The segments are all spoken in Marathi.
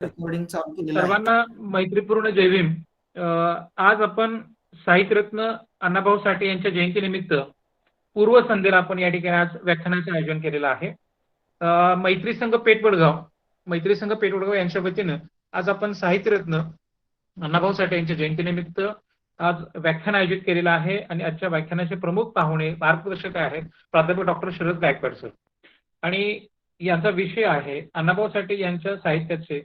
रेकॉर्डिंग चालू केलेलं आहे. सर्वांना मैत्रीपूर्ण जय भीम. आज आपण साहित्यरत्न अण्णाभाऊ साठे यांच्या जयंतीनिमित्त पूर्वसंध्येला आपण या ठिकाणी आज व्याख्यानाचं आयोजन केलेलं आहे. मैत्री संघ पेठवडगाव यांच्या वतीनं आज आपण साहित्यरत्न अण्णाभाऊ साठे यांच्या जयंतीनिमित्त आज व्याख्यान आयोजित केलेलं आहे आणि आजच्या व्याख्यानाचे प्रमुख पाहुणे मार्गदर्शक आहेत प्राध्यापक डॉक्टर शरद गायकवाड सर आणि यांचा विषय आहे अण्णाभाऊ साठे यांच्या साहित्याचे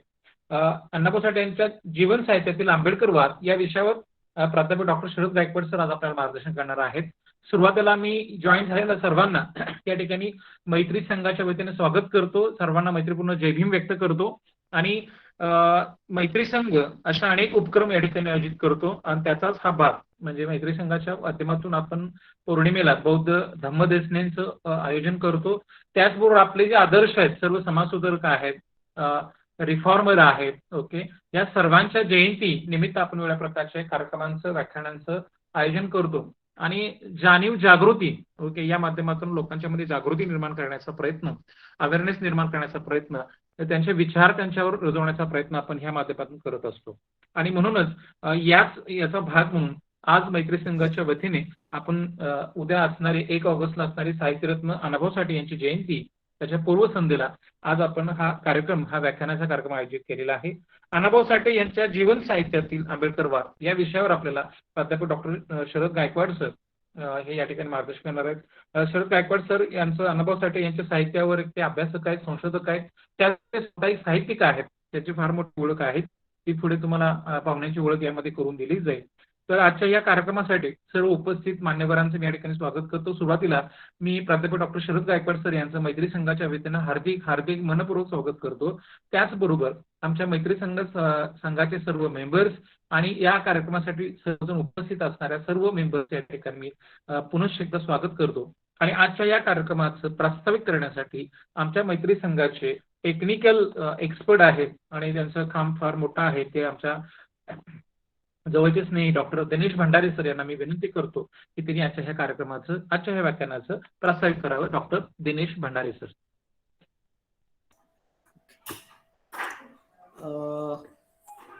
अण्णाभाऊ साठे यांच्या जीवन साहित्यातील आंबेडकरवाद या विषयावर प्राध्यापक डॉक्टर शरद गायकवाड सर आज आपल्याला मार्गदर्शन करणार आहेत. सुरुवातीला मी जॉईन झालेल्या सर्वांना या ठिकाणी मैत्री संघाच्या वतीने स्वागत करतो. सर्वांना मैत्रीपूर्ण जय भीम व्यक्त करतो आणि मैत्री संघ अशा अनेक उपक्रम या ठिकाणी आयोजित करतो आणि त्याचाच हा भाग म्हणजे मैत्री संघाच्या माध्यमातून आपण पौर्णिमेला बौद्ध धम्मदेसनेचं आयोजन करतो. त्याचबरोबर आपले जे आदर्श आहेत सर्व समाजसुधारक आहेत, रिफॉर्मर आहेत, ओके, या सर्वांच्या जयंती निमित्त आपण वेगळ्या प्रकारच्या कार्यक्रमांचं व्याख्यानांचं आयोजन करतो आणि जाणीव जागृती ओके या माध्यमातून लोकांच्या मध्ये जागृती निर्माण करण्याचा प्रयत्न, अवेअरनेस निर्माण करण्याचा प्रयत्न, त्यांचे विचार त्यांच्यावर रुजवण्याचा प्रयत्न आपण ह्या माध्यमातून करत असतो. आणि म्हणूनच याचा भाग म्हणून आज मैत्री संघाच्या वतीने आपण उद्या असणारी 1 ऑगस्टला असणारी साहित्यरत्न अण्णाभाऊ साठे यांची जयंती त्याच्या पूर्वसंध्येला आज आपण हा व्याख्यानाचा कार्यक्रम आयोजित केलेला आहे. अण्णाभाऊ साठे यांच्या जीवन साहित्यातील आंबेडकरवाद या विषयावर आपल्याला प्राध्यापक डॉक्टर शरद गायकवाड सर हे या ठिकाणी मार्गदर्शन करणार आहेत. शरद गायकवाड सर यांचं अण्णाभाऊ साठे यांच्या साहित्यावर ते अभ्यासक आहेत, संशोधक आहेत, त्या स्वतःही साहित्यिक आहेत, त्याची फार मोठी ओळख आहे, ती पुढे तुम्हाला पाहुण्यांची ओळख यामध्ये करून दिली जाईल. तर आजच्या या कार्यक्रमासाठी सर्व उपस्थित मान्यवरांचं मी या ठिकाणी स्वागत करतो. सुरुवातीला मी प्राध्यापक डॉक्टर शरद गायकवाड सर यांचं मैत्री संघाच्या वतीनं हार्दिक मनपूर्वक स्वागत करतो. त्याचबरोबर आमच्या मैत्री संघाचे सर्व मेंबर्स आणि या कार्यक्रमासाठी सर्वजण उपस्थित असणाऱ्या सर्व मेंबर्स या ठिकाणी मी पुनश्च एकदा स्वागत करतो. आणि आजच्या या कार्यक्रमाचं प्रास्ताविक करण्यासाठी आमच्या मैत्री संघाचे टेक्निकल एक्सपर्ट आहेत आणि त्यांचं काम फार मोठं आहे ते आमच्या जवळचे स्नेही डॉक्टर दिनेश भंडारे सर यांना मी विनंती करतो की त्यांनी आजच्या ह्या व्याख्यानाचं प्रास्ताविक करावं. Doctor Dinesh Bhandare sir.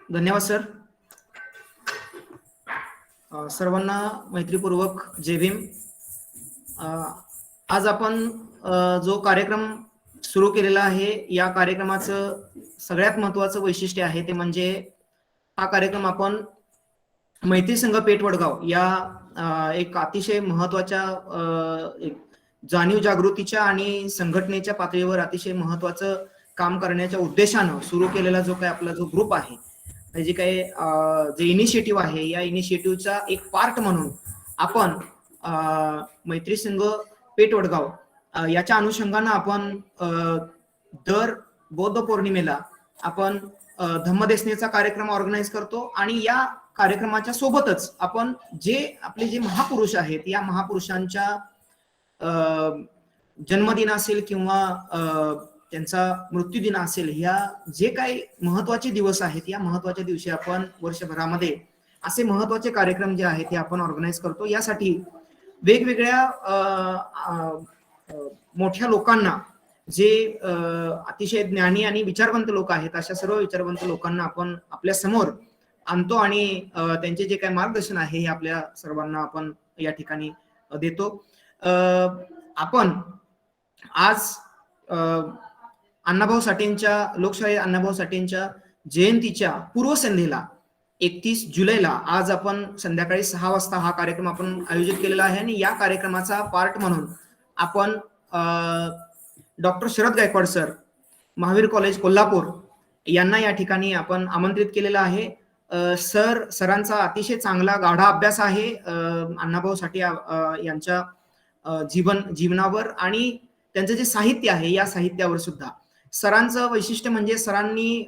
धन्यवाद सर. सर्वांना मैत्रीपूर्वक जय भीम. आज आपण जो कार्यक्रम सुरू केलेला आहे या कार्यक्रमाचं सगळ्यात महत्वाचं वैशिष्ट्य आहे ते म्हणजे हा कार्यक्रम आपण मैत्री संघ पेठवडगाव या एक अतिशय महत्वाच्या जाणीव जागृतीच्या आणि संघटनेच्या पातळीवर अतिशय महत्वाचं काम करण्याच्या उद्देशानं सुरू केलेला जो काही आपला जो ग्रुप आहे, जे काही जे इनिशिएटिव्ह आहे, या इनिशिएटिव्हचा एक पार्ट म्हणून आपण मैत्री संघ पेठवडगाव याच्या अनुषंगानं आपण दर बौद्ध पौर्णिमेला आपण धम्मदेसनेचा कार्यक्रम ऑर्गनाईज करतो आणि या कार्यक्रमाच्या सोबतच आपण आपले जे महापुरुष आहेत या महापुरुषांच्या जन्मदिन असेल किंवा त्यांचा मृत्यूदिन असेल, ह्या जे काही महत्वाचे दिवस आहेत या महत्वाच्या दिवशी आपण वर्षभरामध्ये असे महत्वाचे कार्यक्रम जे आहेत ते आपण ऑर्गनाईज करतो. यासाठी वेगवेगळ्या मोठ्या लोकांना जे अतिशय ज्ञानी आणि विचारवंत लोक आहेत अशा सर्व विचारवंत लोकांना आपण आपल्या समोर आणतो आणि त्यांचे जे काही मार्गदर्शन आहे हे आपल्या सर्वांना आपण या ठिकाणी देतो. आपण आज अण्णाभाऊ साठेंच्या लोकशाहीर अण्णाभाऊ साठेंच्या जयंतीच्या पूर्वसंध्येला 31 जुलैला आज आपण संध्याकाळी 6 वाजता हा कार्यक्रम आपण आयोजित केलेला आहे आणि या कार्यक्रमाचा पार्ट म्हणून आपण doctor Sharad Gaikwad sir, Mahavir college Kolhapur यांना या ठिकाणी आपण आमंत्रित केलेलं आहे. सरांचा अतिशय चांगला गाढा अभ्यास आहे अण्णाभाऊ साठे यांच्या जीवनावर आणि त्यांचं जे साहित्य आहे या साहित्यावर सुद्धा. सरांचं वैशिष्ट्य म्हणजे सरांनी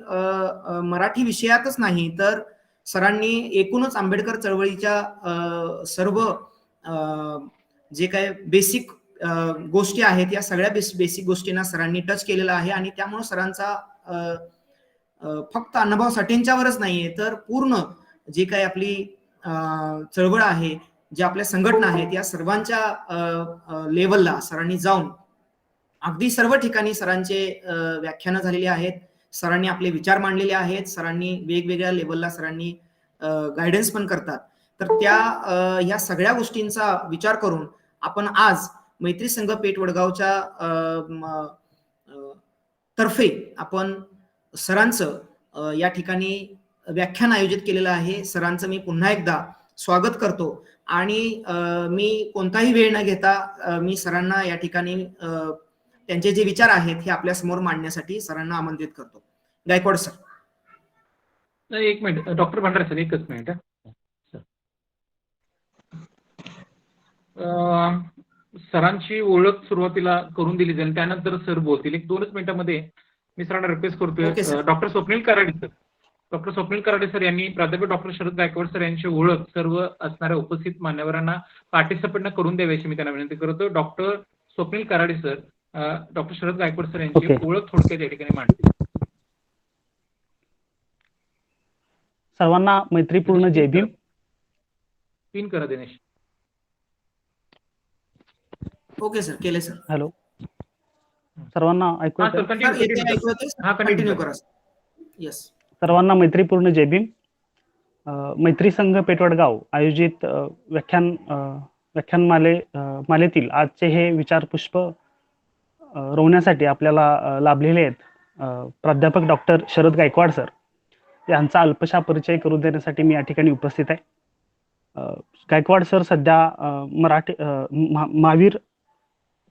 मराठी विषयातच नाही तर सरांनी एकूणच आंबेडकर चळवळीच्या सर्व जे काही बेसिक गोष्टी आहेत या सगळ्या बेसिक गोष्टींना सरांनी टच केलेला आहे आणि त्यामुळे सरांचा फक्त अण्णाभाऊ साठेंच्यावरच नाहीये तर पूर्ण जे काही आपली चळवळ आहे, जे आपल्या संघटना आहेत या सर्वांच्या लेवलला सरांनी जाऊन अगदी सर्व ठिकाणी सरांचे व्याख्यानं झालेली आहेत. सरांनी आपले विचार मांडलेले आहेत. सरांनी वेगवेगळ्या लेवलला सरांनी गायडन्स पण करतात. तर ह्या सगळ्या गोष्टींचा विचार करून आपण आज मैत्री संघ पेठ वडगावच्या तर्फे आपण सरांचं या ठिकाणी व्याख्यान आयोजित केलेलं आहे. सरांचं मी पुन्हा एकदा स्वागत करतो आणि मी कोणताही वेळ न घेता मी सरांना या ठिकाणी त्यांचे जे विचार आहेत हे आपल्या समोर मांडण्यासाठी सरांना आमंत्रित करतो. गायकवाड सर. नाही, एक मिनिट डॉक्टर भंडारे सर, एकच मिनिट. सरांची ओळख सुरुवातीला करून दिली जाईल, त्यानंतर सर बोलतील. 1-2च मिनिटांमध्ये मी सरांना रिक्वेस्ट Okay, करतोय. sir. Doctor Swapnil Karade sir, doctor Swapnil Karade sir यांनी प्राध्यापक डॉक्टर शरद गायकवाड सर यांची ओळख सर्व असणाऱ्या उपस्थित मान्यवरांना पार्टिसिपेंटना करून द्यावी अशी मी त्यांना विनंती करतो. Doctor Swapnil Karade sir doctor Sharad Gaikwad sir यांची Okay. ओळख थोडक्यात या ठिकाणी मांडतील. सर्वांना मैत्रीपूर्ण जय भीम. पिन करा दिनेश. ओके सर, केले सर. हॅलो, सर्वांना ऐकू हा येतंय? सर, सर येते, ऐकू येते? हा, कंटिन्यू करा. येस. सर्वांना मैत्रीपूर्ण जय भीम. मैत्री संघ पेठवडगाव आयोजित मालेतील आजचे हे विचारपुष्प रोवण्यासाठी आपल्याला लाभलेले आहेत प्राध्यापक डॉक्टर शरद गायकवाड सर. यांचा अल्पशा परिचय करून देण्यासाठी मी या ठिकाणी उपस्थित आहे. गायकवाड सर सध्या मराठी महावीर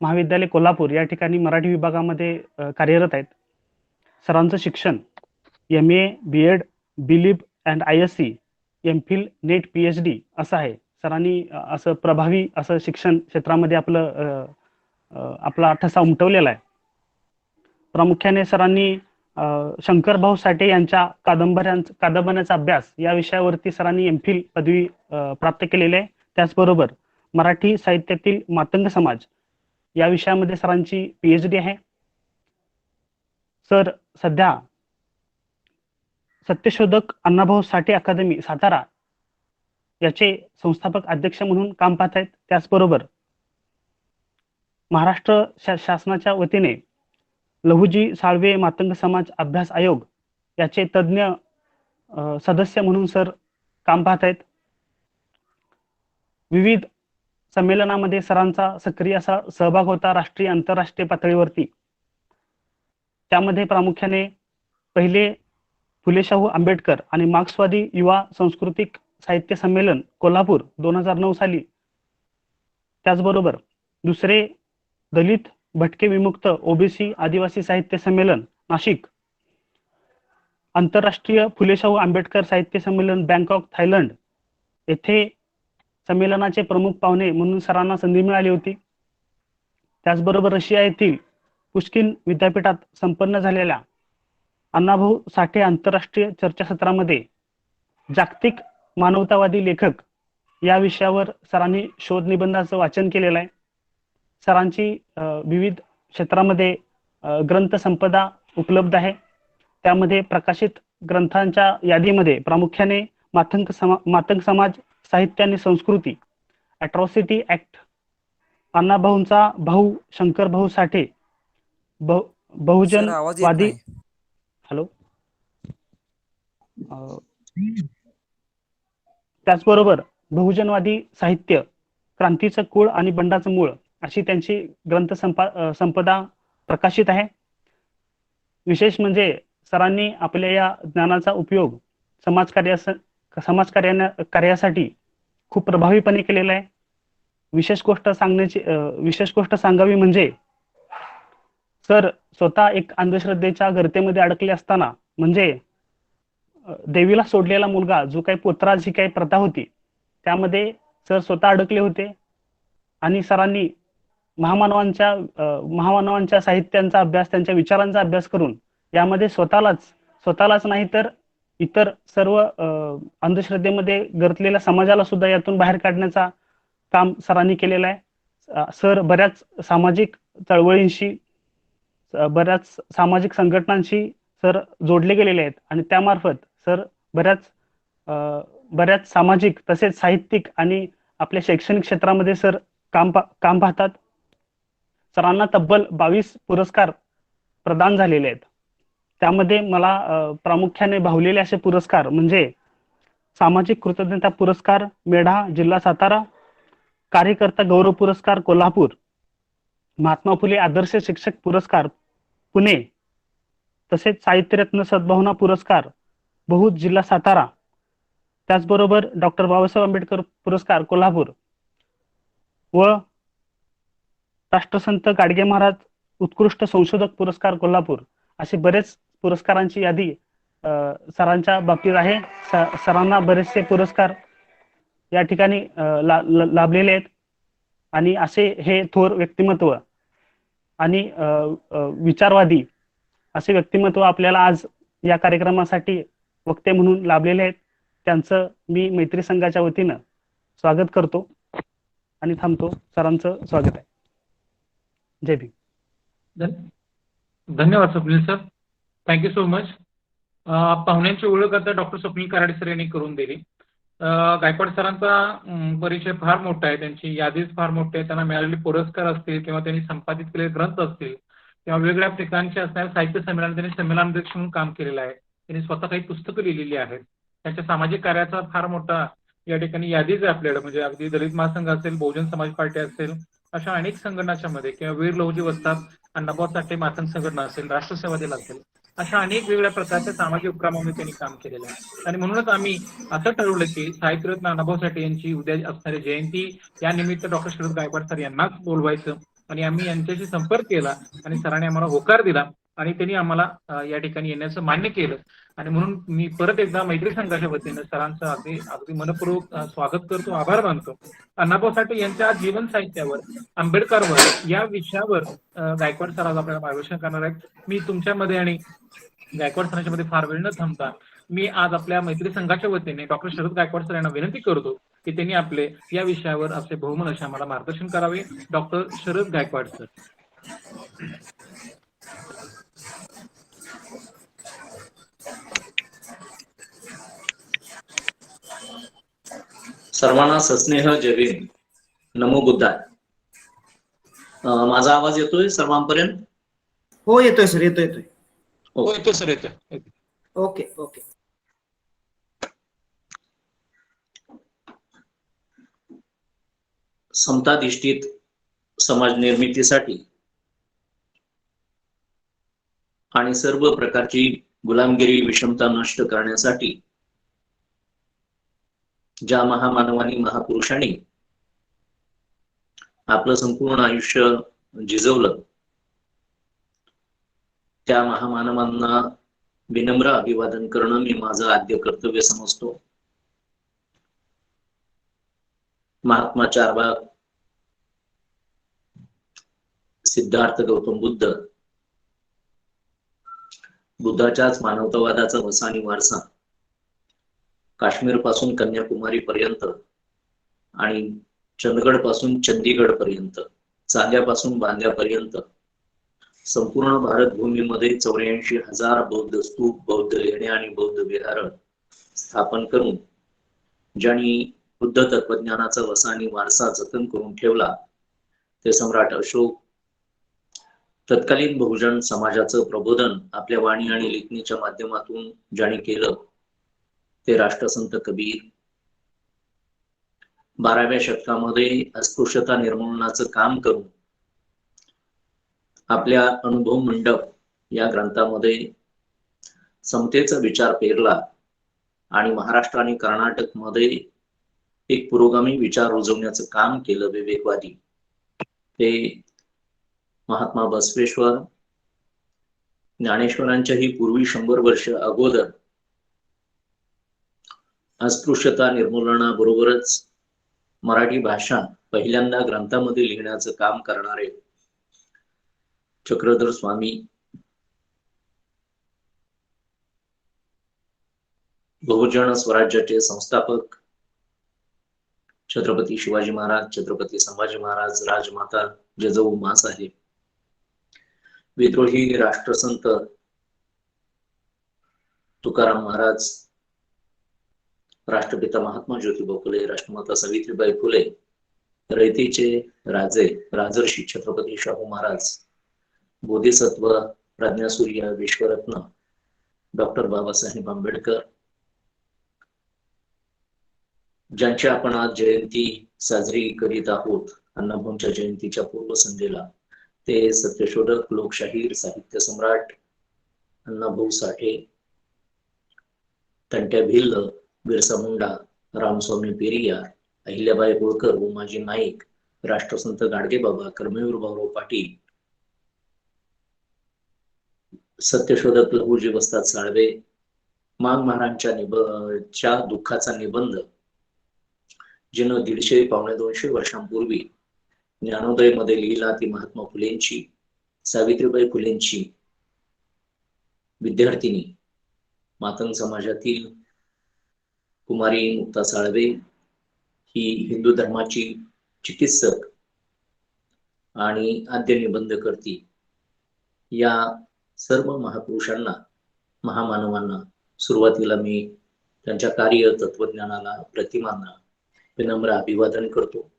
महाविद्यालय कोल्हापूर या ठिकाणी मराठी विभागामध्ये कार्यरत आहेत. सरांचं शिक्षण MA, BEd, BLib and ISc, MPhil, NET, PhD असं आहे. सरांनी असं प्रभावी असं शिक्षण क्षेत्रामध्ये आपला ठसा उमटवलेला आहे. प्रामुख्याने सरांनी शंकरभाऊ साठे यांच्या कादंबऱ्यांचा अभ्यास या विषयावरती सरांनी MPhil पदवी प्राप्त केलेली आहे. त्याचबरोबर मराठी साहित्यातील मातंग समाज या विषयामध्ये सरांची PhD आहे. सर सध्या सत्यशोधक अण्णाभाऊ साठे अकादमी सातारा याचे संस्थापक अध्यक्ष म्हणून काम पाहत आहेत. त्याचबरोबर महाराष्ट्र शासनाच्या वतीने लहुजी साळवे मातंग समाज अभ्यास आयोग याचे तज्ज्ञ सदस्य म्हणून सर काम पाहत आहेत. विविध संमेलनामध्ये सरांचा सक्रिय असा सहभाग होता राष्ट्रीय आंतरराष्ट्रीय पातळीवरती. त्यामध्ये प्रामुख्याने पहिले फुले शाहू आंबेडकर आणि मार्क्सवादी युवा सांस्कृतिक साहित्य संमेलन कोल्हापूर 2009 साली. त्याचबरोबर दुसरे दलित भटके विमुक्त OBC आदिवासी साहित्य संमेलन नाशिक. आंतरराष्ट्रीय फुले शाहू आंबेडकर साहित्य संमेलन बँकॉक थायलंड येथे संमेलनाचे प्रमुख पाहुणे म्हणून सरांना संधी मिळाली होती. त्याचबरोबर रशिया येथील पुष्किन विद्यापीठात संपन्न झालेल्या अण्णाभाऊ साठे आंतरराष्ट्रीय चर्चासत्रामध्ये जागतिक मानवतावादी लेखक या विषयावर सरांनी शोध निबंधाचं वाचन केलेलं आहे. सरांची विविध क्षेत्रामध्ये ग्रंथ संपदा उपलब्ध आहे. त्यामध्ये प्रकाशित ग्रंथांच्या यादीमध्ये प्रामुख्याने मातंग समाज साहित्य आणि संस्कृती, अॅट्रॉसिटी ऍक्ट, अण्णाभाऊंचा भाऊ शंकरभाऊ साठे, बहुजनवादी. हॅलो, त्याचबरोबर बहुजनवादी साहित्य, क्रांतीचं कुळ आणि बंडाचं मूळ अशी त्यांची ग्रंथ संपदा प्रकाशित आहे. विशेष म्हणजे सरांनी आपल्या या ज्ञानाचा उपयोग कार्यासाठी खूप प्रभावीपणे केलेला आहे. विशेष गोष्ट सांगावी म्हणजे सर स्वतः एक अंधश्रद्धेच्या गर्तेमध्ये अडकले असताना, म्हणजे देवीला सोडलेला मुलगा जो काही पोत्रा जी काही प्रथा होती त्यामध्ये सर स्वतः अडकले होते. आणि सरांनी महामानवांच्या साहित्यांचा अभ्यास, त्यांच्या विचारांचा अभ्यास करून यामध्ये स्वतःलाच नाही तर इतर सर्व अंधश्रद्धेमध्ये गर्तलेल्या समाजाला सुद्धा यातून बाहेर काढण्याचा काम सरांनी केलेलं आहे. सर बऱ्याच सामाजिक चळवळींशी, बऱ्याच सामाजिक संघटनांशी सर जोडले गेलेले आहेत आणि त्यामार्फत सर बऱ्याच सामाजिक तसेच साहित्यिक आणि आपल्या शैक्षणिक क्षेत्रामध्ये सर काम पाहतात. सरांना तब्बल 22 पुरस्कार प्रदान झालेले आहेत. त्यामध्ये मला प्रामुख्याने भावलेले असे पुरस्कार म्हणजे सामाजिक कृतज्ञता पुरस्कार मेढा जिल्हा सातारा, कार्यकर्ता गौरव पुरस्कार कोल्हापूर, महात्मा फुले आदर्श शिक्षक पुरस्कार पुणे, तसेच साहित्यरत्न सद्भावना पुरस्कार बहुज जिल्हा सातारा, त्याचबरोबर डॉक्टर बाबासाहेब आंबेडकर पुरस्कार कोल्हापूर व राष्ट्रसंत गाडगे महाराज उत्कृष्ट संशोधक पुरस्कार कोल्हापूर असे बरेच पुरस्कारांची यादी सरांच्या बाबतीत आहे. सरांना बरेचसे पुरस्कार या ठिकाणी लाभलेले आहेत आणि असे हे थोर व्यक्तिमत्व आणि विचारवादी असे व्यक्तिमत्व आपल्याला आज या कार्यक्रमासाठी वक्ते म्हणून लाभलेले आहेत. त्यांचं मी मैत्री संघाच्या वतीनं स्वागत करतो आणि थांबतो. सरांचं स्वागत आहे. जय भीम. धन्यवाद Swapnil sir, thank you so much. पाहुण्यांची ओळख आता डॉक्टर स्वप्नील कराडे सर यांनी करून दिली. गायकवाड सरांचा परिचय फार मोठा आहे, त्यांची यादीच फार मोठी आहे. त्यांना मिळालेले पुरस्कार असतील किंवा त्यांनी संपादित केलेले ग्रंथ असतील किंवा वेगवेगळ्या ठिकाणचे असणाऱ्या साहित्य संमेलन त्यांनी संमेलनाध्यक्ष म्हणून काम केलेलं आहे. त्यांनी स्वतः काही पुस्तकं लिहिलेली आहेत. त्यांच्या सामाजिक कार्याचा फार मोठा या ठिकाणी यादीच आहे आपल्याकडे. म्हणजे अगदी दलित महासंघ असेल, बहुजन समाज पार्टी असेल, अशा अनेक संघटनाच्या मध्ये किंवा वीर लहुजी वस्ताद अण्णाभाऊ साठे मातंग संघटना असेल, राष्ट्रसेवा दल असेल, अशा अनेक वेगवेगळ्या प्रकारच्या सामाजिक उपक्रमामध्ये त्यांनी काम केलेलं आहे. आणि म्हणूनच आम्ही असं ठरवलं की साहित्यरत्न अण्णाभाऊ साठे यांची उद्या असणारी जयंती या निमित्त डॉक्टर शरद गायकवाड सर यांनाच बोलवायचं. आणि आम्ही यांच्याशी संपर्क केला आणि सरांनी आम्हाला होकार दिला आणि त्यांनी आम्हाला या ठिकाणी येण्याचं मान्य केलं. आणि म्हणून मी परत एकदा मैत्री संघाच्या वतीनं सरांचं अगदी मनपूर्वक स्वागत करतो, आभार मानतो. अण्णाभाऊ साठे यांच्या जीवन साहित्यावर, आंबेडकरवर या विषयावर गायकवाड सर आज आपल्याला मार्गदर्शन करणार आहेत. मी तुमच्यामध्ये आणि गायकवाड सरांच्या मध्ये फार वेळ न थांबता मी आज आपल्या मैत्री संघाच्या वतीने डॉक्टर शरद गायकवाड सर यांना विनंती करतो की त्यांनी आपले या विषयावर असे बहुमन असे आम्हाला मार्गदर्शन करावे. Doctor Sharad Gaikwad sir. सर्वांना सस्नेह जय भीम. नमो बुद्धाय. माझा आवाज येतोय सर्वांपर्यंत? हो येतोय सर, येतोय. येतोय सर, येतोय. Okay okay. समताधिष्ठित समाज निर्मितीसाठी आणि सर्व प्रकारची गुलामगिरी विषमता नष्ट करण्यासाठी ज्या महामानवांनी, महापुरुषांनी आपलं संपूर्ण आयुष्य झिजवलं, त्या महामानवांना विनम्र अभिवादन करणं मी माझं आद्य कर्तव्य समजतो. महात्मा चारबाग, सिद्धार्थ गौतम बुद्ध, बुद्धाच्याच मानवतावादाचा वसा आणि वारसा काश्मीर पासून कन्याकुमारी पर्यंत आणि चंदगड पासून चंदीगड पर्यंत, चांद्यापासून बांद्यापर्यंत संपूर्ण भारत भूमीमध्ये 84,000 बौद्ध स्तूप, बौद्ध लेण्या आणि बौद्ध विहार स्थापन करून ज्यांनी बुद्ध तत्वज्ञानाचा वसा आणि वारसा जतन करून ठेवला, ते सम्राट अशोक. तत्कालीन बहुजन समाजाचं प्रबोधन आपल्या वाणी आणि लेखणीच्या माध्यमातून ज्यांनी केलं, ते राष्ट्रसंत कबीर. 12व्या शतकामध्ये अस्पृश्यता निर्मूलनाचं काम करून आपल्या अनुभव मंडप या ग्रंथामध्ये समतेचा विचार पेरला आणि महाराष्ट्र आणि कर्नाटक मध्ये एक पुरोगामी विचार रुजवण्याचं काम केलं, विवेकवादी. ते महात्मा बसवेश्वर, ज्ञानेश्वरांच्याही पूर्वी 100 वर्ष अगोदर अस्पृश्यता निर्मूलनाबरोबरच मराठी भाषा पहिल्यांदा ग्रंथामध्ये लिहिण्याचं काम करणारे चक्रधर स्वामी, बहुजन स्वराज्याचे संस्थापक छत्रपती शिवाजी महाराज, छत्रपती संभाजी महाराज, राजमाता जिजाऊ माँसाहेब, विद्रोही राष्ट्रसंत तुकाराम महाराज, राष्ट्रपिता महात्मा ज्योतिबा फुले, राष्ट्रमाता सावित्रीबाई फुले, रयतेचे राजे राजर्षी छत्रपती शाहू महाराज, बोधिसत्व प्रज्ञासूर्य विश्वरत्न डॉक्टर बाबासाहेब आंबेडकर, ज्यांची आपण आज जयंती साजरी करीत आहोत, अण्णाभाऊंच्या जयंतीच्या पूर्वसंध्येला, ते सत्यशोधक, लोकशाहीर, साहित्य सम्राट अण्णाभाऊ साठे, तंट्या भिल्ल, बिरसा मुंडा, रामस्वामी पेरियार, अहिल्याबाई होळकर, उमाजी नाईक, राष्ट्रसंत गाडगेबाबा, कर्मवीर भाऊराव पाटील, सत्यशोधक लहुजी वस्ताद साळवे, मांग महाराजांच्या दुःखाचा निबंध, जिनं 150-200 वर्षांपूर्वी ज्ञानोदय मध्ये लिहिला, ती महात्मा फुलेंची, सावित्रीबाई फुलेंची विद्यार्थिनी, मातंग समाजातील कुमारी मुक्ता साळवे ही हिंदू धर्माची चिकित्सक आणि आद्य निबंधकर्ती, या सर्व महापुरुषांना, महामानवांना सुरुवातीला मी त्यांच्या कार्य तत्वज्ञानाला, प्रतिमांना विनम्र अभिवादन करतो.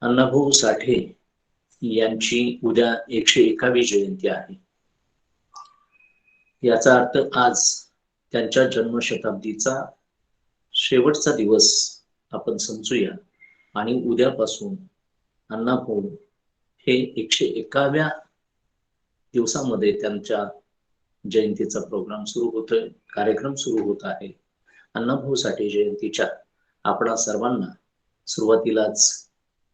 अण्णाभाऊ साठे यांची उद्या 101वी जयंती आहे. याचा अर्थ आज त्यांच्या जन्मशताब्दीचा शेवटचा दिवस आपण समजूया आणि उद्यापासून अण्णाभाऊ हे 101व्या दिवसामध्ये त्यांच्या जयंतीचा प्रोग्राम सुरू होतोय, कार्यक्रम सुरू होत आहे. अण्णाभाऊ साठे जयंतीच्या आपणा सर्वांना सुरुवातीलाच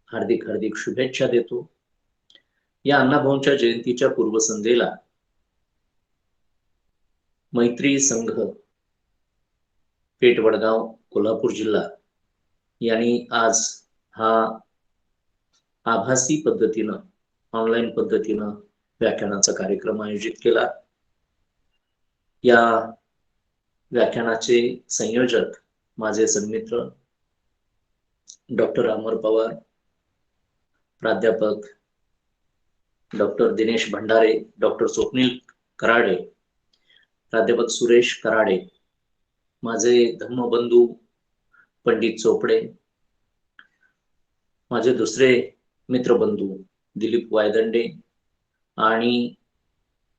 हार्दिक हार्दिक शुभेच्छा देतो. या अण्णाभाऊंच्या जयंतीच्या पूर्वसंध्येला मैत्री संघ पेठ वडगाव कोल्हापूर जिल्हा यांनी आज हा आभासी पद्धतीनं, ऑनलाईन पद्धतीनं व्याख्यानाचा कार्यक्रम आयोजित केला. या व्याख्यानाचे संयोजक माझे सन्मित्र डॉक्टर अमर पवार, प्राध्यापक डॉक्टर दिनेश भंडारे, डॉक्टर स्वप्नील कराडे, प्राध्यापक सुरेश कराडे, माझे धम्मबंधू पंडित चोपडे, माझे दुसरे मित्रबंधू दिलीप वायदंडे आणि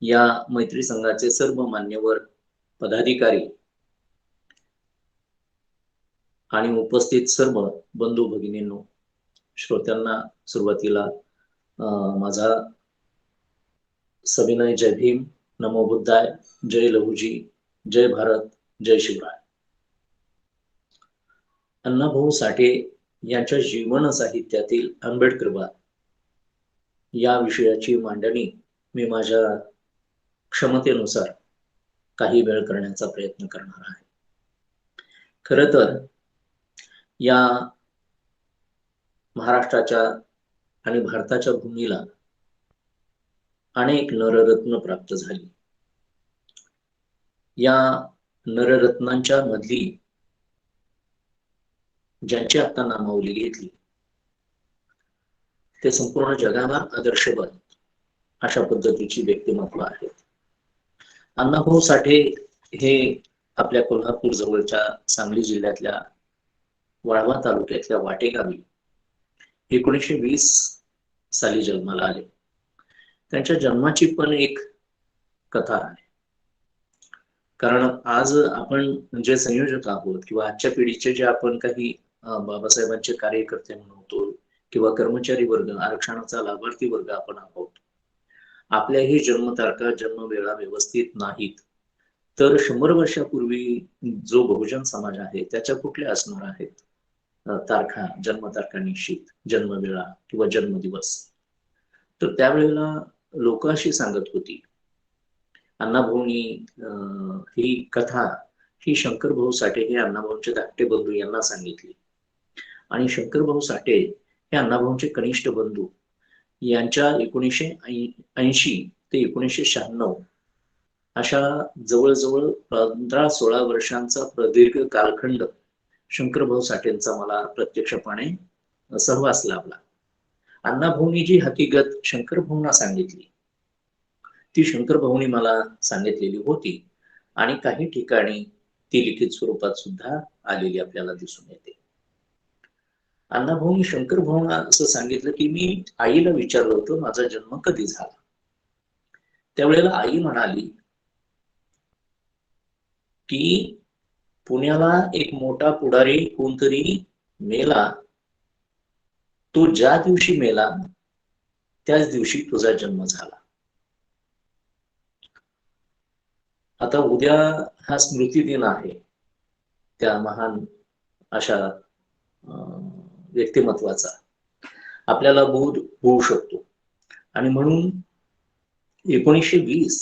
या मैत्री संघाचे सर्व मान्यवर पदाधिकारी आणि उपस्थित सर्व बंधू भगिनींनो, श्रोत्यांना सुरुवातीला माझा सविनय जय भीम, नमो बुद्धाय, जय लहुजी, जय भारत, जय शिवराय. अण्णाभाऊ साठे यांच्या जीवन साहित्यातील आंबेडकरवाद या विषयाची मांडणी मी माझ्या क्षमतेनुसार काही वेळ करण्याचा प्रयत्न करणार आहे. खर तर या महाराष्ट्राच्या आणि भारताच्या भूमीला अनेक नररत्न प्राप्त झाली. या नररत्नांच्या मधली ज्यांची आता नामावली घेतली ते संपूर्ण जगाला आदर्शवत अशा पद्धतीची व्यक्तिमत्व आहेत. अण्णाभाऊ साठे हे आपल्या कोल्हापूर जवळच्या सांगली जिल्ह्यातल्या वाळवा तालुक्यातल्या वाटेगावी 1920 साली जन्माला आले. त्यांच्या जन्माची पण एक कथा आहे, कारण आज आपण जे संयोजक आहोत किंवा आजच्या पिढीचे जे आपण काही बाबासाहेबांचे कार्यकर्ते म्हणतो किंवा कर्मचारी वर्ग, आरक्षणाचा लाभार्थी वर्ग आपण आहोत, आपल्याही जन्मतारखा, जन्मवेळा व्यवस्थित नाहीत, तर 100 वर्षापूर्वी जो बहुजन समाज आहे त्याच्या कुठल्या असणार आहेत तारखा, जन्मतारखा निश्चित, जन्मवेळा किंवा जन्मदिवस. तर त्यावेळेला लोक अशी सांगत होती, अण्णाभाऊंनी ही कथा ही शंकरभाऊ साठे हे अण्णाभाऊंचे धाकटे बंधू यांना सांगितली आणि शंकरभाऊ साठे हे अण्णाभाऊंचे कनिष्ठ बंधू यांच्या 1980 ते 1996 अशा जवळजवळ 15-16 वर्षांचा प्रदीर्घ कालखंड शंकरभाऊ साठेंचा मला प्रत्यक्षपणे सहवास लाभला. अण्णाभाऊंनी जी हकीकत शंकरभाऊंना सांगितली ती शंकरभाऊंनी मला सांगितलेली होती आणि काही ठिकाणी ती लिखित स्वरूपात सुद्धा आलेली आपल्याला दिसून येते. अण्णाभाऊंनी शंकरभाऊंना असं सांगितलं की मी आईला विचारलं होतं माझा जन्म कधी झाला. त्यावेळेला आई म्हणाली की पुण्याला एक मोठा पुढारी कोणतरी मेला, तो ज्या दिवशी मेला त्याच दिवशी तुझा जन्म झाला. आता उद्या हा स्मृती दिन आहे त्या महान अशा व्यक्तिमत्वाचा. आपल्याला बोध होऊ शकतो. आणि म्हणून 1920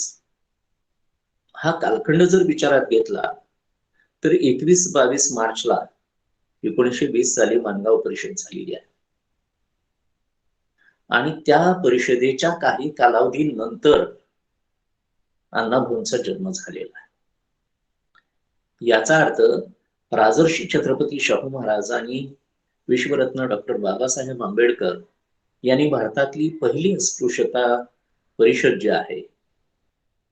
हा कालखंड जर विचारात घेतला तर 21-22 मार्चला 1920 साली माणगाव परिषद झालेली आहे. आणि त्या परिषदेच्या काही कालावधीनंतर अण्णाभाऊंचा जन्म झालेला आहे. याचा अर्थ राजर्षी छत्रपती शाहू महाराज आणि विश्वरत्न डॉक्टर बाबासाहेब आंबेडकर यांनी भारतातली पहिली अस्पृश्यता परिषद जी आहे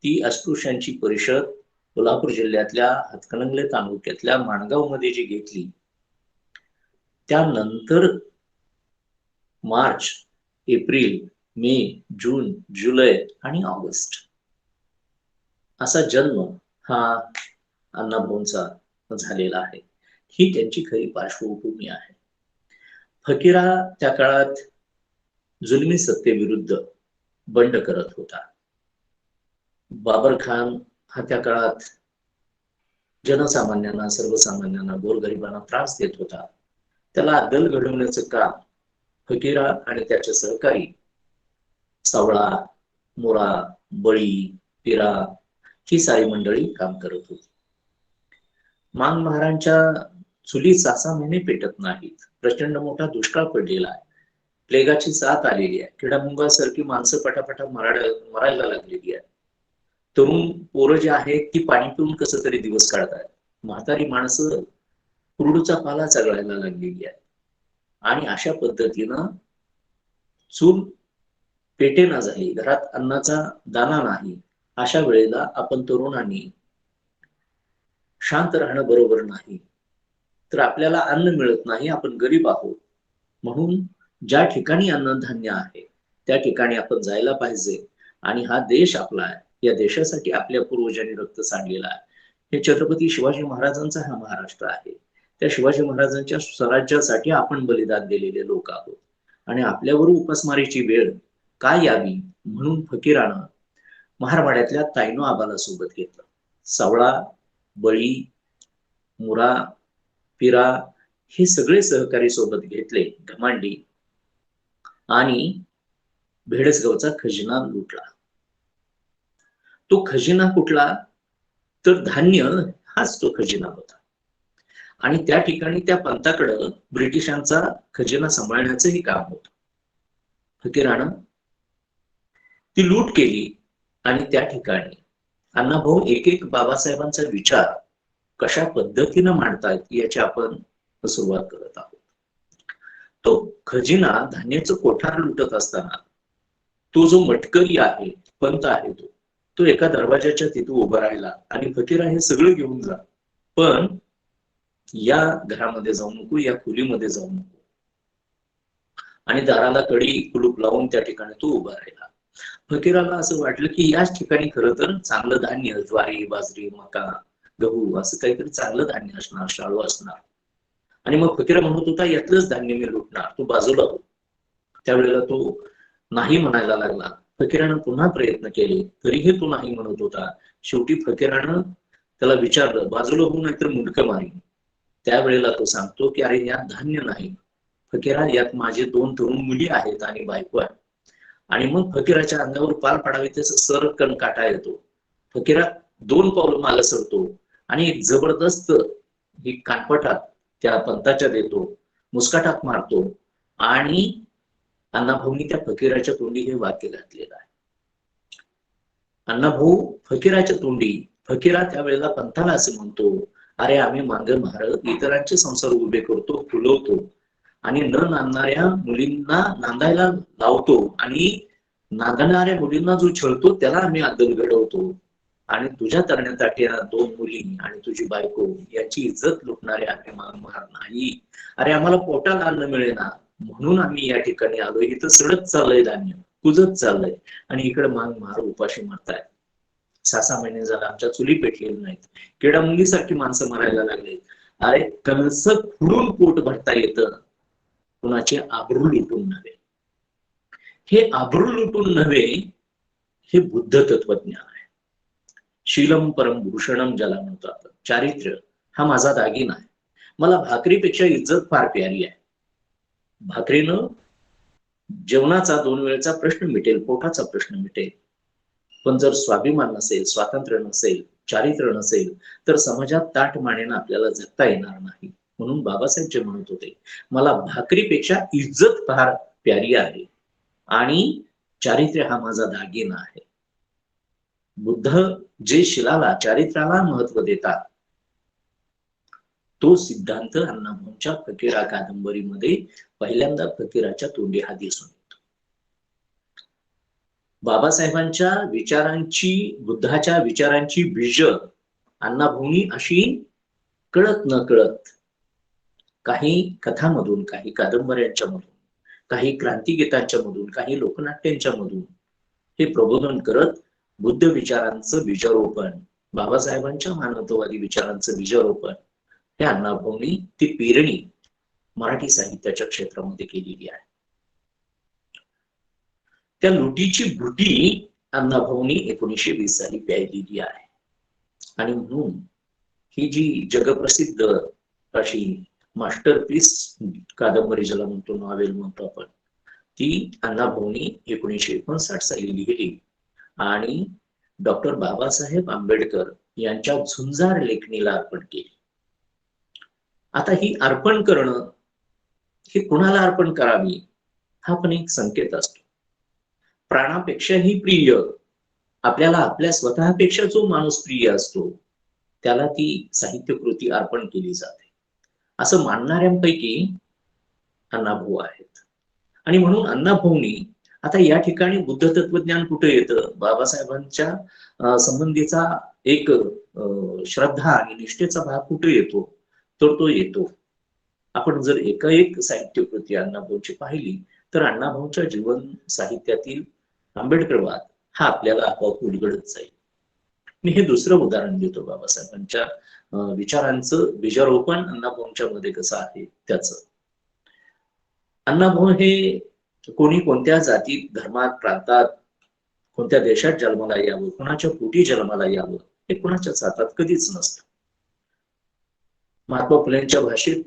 ती अस्पृश्यांची परिषद कोल्हापूर जिल्ह्यातल्या हातकणंगले तालुक्यातल्या माणगाव मध्ये जी घेतली, त्यानंतर मार्च, एप्रिल, मे, जून, जुलै आणि ऑगस्ट असा जन्म हा अण्णाभाऊंचा झालेला आहे. ही त्यांची खरी पार्श्वभूमी आहे. फकीरा त्या काळात जुलमी सत्तेविरुद्ध बंड करत होता. बाबर खान हा त्या काळात जनसामान्यांना, सर्वसामान्यांना, गोरगरिबांना त्रास देत होता. त्याला अद्दल घडवण्याचं काम फकीरा आणि त्याचे सहकारी सावळा, मोरा, बळी, पिरा ही सारी मंडळी काम करत होती. मांग महाराजांच्या चुली 6 महिने पेटत नाहीत. प्रचंड मोठा दुष्काळ पडलेला आहे. प्लेगाची साथ आलेली आहे. किडामुंगासारखी माणसं पटापटा मरायला लागलेली आहे. तरुण पोरं जी आहेत ती पाणी पिऊन कसं तरी दिवस काढतात. म्हातारी माणसं कुरडूचा पाला चघळायला लागलेली आहे. आणि अशा पद्धतीनं चूल पेटेना झाली, घरात अन्नाचा दाना नाही. अशा वेळेला आपण तरुणांनी शांत राहणं बरोबर नाही. तर आपल्याला अन्न मिळत नाही, आपण गरीब आहोत. म्हणून ज्या ठिकाणी अन्नधान्य आहे त्या ठिकाणी आपण जायला पाहिजे. आणि हा देश आपला आहे, या देशासाठी आपल्या पूर्वजांनी रक्त सांडलेला आहे. हे छत्रपती शिवाजी महाराजांचा हा महाराष्ट्र आहे. त्या शिवाजी महाराजांच्या स्वराज्यासाठी आपण बलिदान दिलेले लोक आहोत. आणि आपल्यावर उपासमारीची वेळ काय यावी म्हणून फकीरानं महारवाड्यातल्या तायनो आबाला सोबत घेतलं. सावळा, बळी, मुरा, पिरा हे सगळे सहकारी सोबत घेतले, घमांडी, आणि भेडसगावचा खजिना लुटला. तो खजिना कुठला तर धान्य हाच तो खजिना होता. आणि त्या ठिकाणी त्या पंथाकडं ब्रिटिशांचा खजिना सांभाळण्याचंही काम होतं. फकीरानं ती लूट केली. आणि त्या ठिकाणी अण्णाभाऊ एक बाबासाहेबांचा विचार कशा पद्धतीनं मांडतायत याची आपण सुरुवात करत आहोत. तो खजिना, धान्याचं कोठार लुटत असताना तो जो मटकरी आहे, पंत आहे, तो एका दरवाजाच्या तिथे उभा राहिला आणि फकीरा हे सगळं घेऊन जा, पण या घरामध्ये जाऊ नको, या खोलीमध्ये जाऊ नको. आणि दाराला कडी कुलूप लावून त्या ठिकाणी तो उभा राहिला. फकीराला असं वाटलं की याच ठिकाणी खरं तर चांगलं धान्य, ज्वारी, बाजरी, मका, गहू असं काहीतरी चांगलं धान्य असणार, शाळू असणार. आणि मग फकीरा म्हणत होता यातलंच धान्य मी लुटणार, तो बाजूला हो. त्यावेळेला तो नाही म्हणायला लागला. फकीरानं पुन्हा प्रयत्न केले तरीही तो नाही म्हणत होता. शेवटी फकीरानं त्याला विचारलं, बाजूला होऊ नाहीतर मुंडकं मारीन. त्यावेळेला तो सांगतो की अरे यात धान्य नाही फकीरा, यात माझे 2 तरुण मुली आहेत आणि बायको आहे. आणि मग फकीराच्या अंगावर पाल पाडावे त्याचा सरकन काटा येतो. फकीरा 2 पावलं मागे सरतो आणि एक जबरदस्त ही कानपटात त्या पंताच्या देतो, मुस्काटात मारतो. आणि अण्णाभाऊंनी त्या फकीराच्या तोंडी हे वाक्य घातलेलं आहे. अण्णाभाऊ फकीराच्या तोंडी, फकीरा त्यावेळेला पंथाला असं म्हणतो, अरे आम्ही मांग महाराज इतरांचे संसार उभे करतो, फुलवतो आणि न नांदणाऱ्या मुलींना नांदायला लावतो आणि नांदणाऱ्या मुलींना जो छळतो त्याला आम्ही अद्दल घडवतो. आणि तुझ्या तरण्यासाठी 2 मुली आणि तुझी बायको याची इज्जत लुटणारे आम्ही मांग महार नाही. अरे आम्हाला पोटाला अन्न मिळेना म्हणून आम्ही या ठिकाणी आलो. इथं सडत चाललंय धान्य, कुजत चाललंय आणि इकडे मांग महार उपाशी मरताय. 6-6 महिने झाले आमच्या चुली पेटलेल्या नाहीत, किडा मुंगीसारखी माणसं मरायला लागले. अरे कणस खुडून पोट भरता येतं, कुणाचे आबरू लुटून नव्हे. हे आबरू लुटून नव्हे, हे बुद्ध तत्वज्ञान आहे. शीलम परम भूषणम ज्याला म्हणतो आपण, चारित्र्य हा माझा दागिना आहे. मला भाकरीपेक्षा इज्जत फार प्यारी आहे. भाकरीनं जेवणाचा 2 वेळचा प्रश्न मिटेल, पोटाचा प्रश्न मिटेल. पण जर स्वाभिमान नसेल, स्वातंत्र्य नसेल, चारित्र्य नसेल, तर समाजात ताठ मानेनं आपल्याला जगता येणार नाही. म्हणून बाबासाहेब जे म्हणत होते, मला भाकरीपेक्षा इज्जत फार प्यारी आहे आणि चारित्र्य हा माझा दागिना आहे. बुद्ध जे शिलाला, चारित्र्याला महत्व देतात, तो सिद्धांत अण्णाभाऊंच्या फकीरा कादंबरीमध्ये पहिल्यांदा फकीराच्या तोंडी हा दिसून येतो. बाबासाहेबांच्या विचारांची, बुद्धाच्या विचारांची बीज अण्णाभाऊंनी अशी कळत न कळत काही कथामधून, काही कादंबऱ्यांच्या मधून, काही क्रांतिगीतांच्या मधून, काही लोकनाट्यांच्या मधून हे प्रबोधन करत बुद्ध विचारांचं बीजारोपण, बाबासाहेबांच्या मानवतावादी विचारांचं बीजारोपण हे अण्णाभाऊंनी, ती पेरणी मराठी साहित्याच्या क्षेत्रामध्ये केलेली आहे. त्या लुटीची बुटी अण्णाभाऊंनी 1920 साली प्यायलेली आहे. आणि म्हणून ही जी जगप्रसिद्ध अशी मास्टरपीस कादंबरी ज्याला म्हणतो, नॉवेल म्हणतो आपण, ती अण्णाभाऊंनी 1959 साली लिहिली आणि डॉक्टर बाबासाहेब आंबेडकर यांच्या झुंजार लेखणीला अर्पण केली. आता ही अर्पण करणं, ही कुणाला अर्पण करावी हा पण एक संकेत असतो. प्राणापेक्षाही प्रिय, आपल्याला आपल्या स्वतःपेक्षा जो माणूस प्रिय असतो त्याला ती साहित्यकृती अर्पण केली जाते, असं मानणाऱ्यांपैकी अण्णाभाऊ आहेत. आणि म्हणून अण्णाभाऊंनी आता या ठिकाणी बुद्ध तत्वज्ञान कुठे येतं, बाबासाहेबांच्या संबंधीचा एक श्रद्धा आणि निष्ठेचा भाग कुठे येतो, तर तो येतो. आपण जर एकाएक साहित्यकृती अण्णाभाऊची पाहिली तर अण्णाभाऊच्या जीवन साहित्यातील आंबेडकरवाद हा आपल्याला आपोआप उलगडत जाईल. मी हे दुसरं उदाहरण देतो बाबासाहेबांच्या विचारांचं बीजारोपण अण्णाभाऊंच्या मध्ये कसं आहे त्याचं. अण्णाभाऊ हे कोणी कोणत्या जातीत, धर्मात, प्रांतात, कोणत्या देशात जन्माला यावं, कोणाच्या पोटी जन्माला यावं हे कोणाच्याच हातात कधीच नसतं. महात्मा फुलेंच्या भाषेत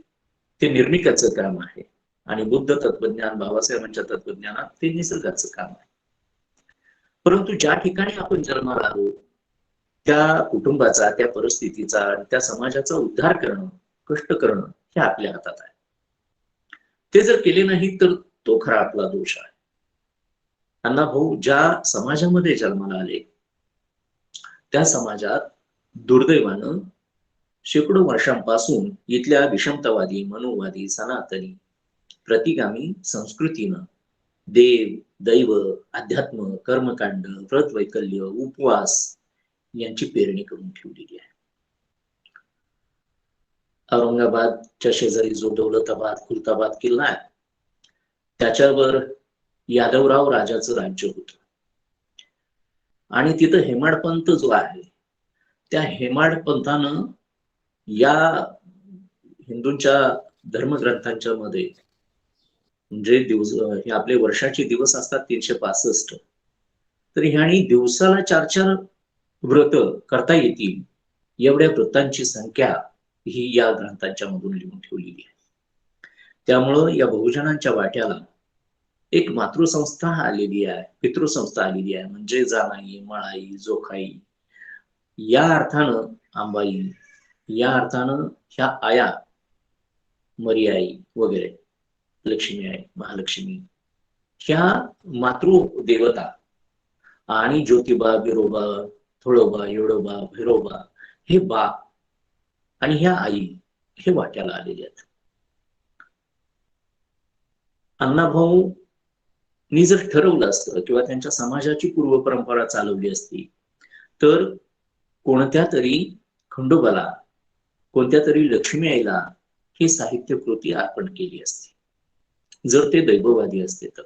ते निर्मिकाचं काम आहे आणि बुद्ध तत्वज्ञान, बाबासाहेबांच्या तत्वज्ञानात ते निसर्गाचं काम आहे. परंतु ज्या ठिकाणी आपण जन्माला आलो त्या कुटुंबाचा, त्या परिस्थितीचा आणि त्या समाजाचा उद्धार करणं, कष्ट करणं हे आपल्या हातात आहे. ते जर केले नाही तर तो खरा आपला दोष आहे. अण्णाभाऊ ज्या समाजामध्ये जन्माला आले त्या समाजात दुर्दैवानं शेकडो वर्षांपासून इथल्या विषमतावादी, मनोवादी, सनातनी, प्रतिगामी संस्कृतीनं देव, दैव, अध्यात्म, कर्मकांड, व्रतवैकल्य, उपवास यांची पेरणी करून ठेवलेली आहे. औरंगाबादच्या शेजारी जो दौलताबाद, खुलताबाद किल्ला आहे त्याच्यावर यादवराव राजाचं राज्य होतं आणि तिथं हेमाडपंत जो आहे त्या हेमाडपंथानं या हिंदूंच्या धर्मग्रंथांच्या मध्ये म्हणजे हे आपले वर्षाचे दिवस असतात 365, तर ह्यानी दिवसाला 4-4 व्रत करता येतील एवढ्या व्रतांची संख्या ही या ग्रंथांच्या मधून लिहून ठेवलेली आहे. त्यामुळं या बहुजनांच्या वाट्याला एक मातृसंस्था आलेली आहे, पितृसंस्था आलेली आहे. म्हणजे जानाई, मळाई, जोखाई, या अर्थानं आंबाई, या अर्थानं ह्या आया, मरियाई वगैरे, लक्ष्मी आई, महालक्ष्मी, ह्या मातृदेवता आणि ज्योतिबा, बिरोबा, थोडोबा, येडोबा, भैरोबा हे बा आणि ह्या आई हे वाट्याला आलेले आहेत. अण्णाभाऊनी जर ठरवलं असतं किंवा त्यांच्या समाजाची पूर्व परंपरा चालवली असती तर कोणत्या तरी खंडोबाला, कोणत्या तरी लक्ष्मी आईला ही साहित्यकृती अर्पण केली असती, जर ते दैववादी असते तर.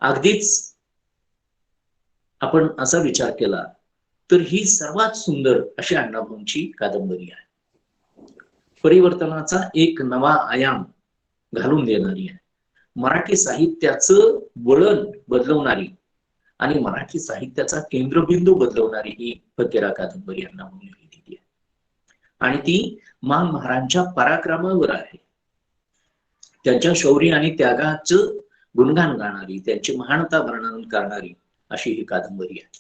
अगदीच आपण असा विचार केला तर ही सर्वात सुंदर अशी अण्णाभाऊंची कादंबरी आहे. परिवर्तनाचा एक नवा आयाम घालून देणारी आहे. मराठी साहित्याचं वळण बदलवणारी आणि मराठी साहित्याचा केंद्रबिंदू बदलवणारी ही फकीरा कादंबरी अण्णाभाऊंनी लिहिलेली आहे. आणि ती मान महाराजांच्या पराक्रमावर आहे. त्यांच्या शौर्य आणि त्यागाचं गुणगान गाणारी, त्यांची महानता वर्णन करणारी अशी ही कादंबरी आहे.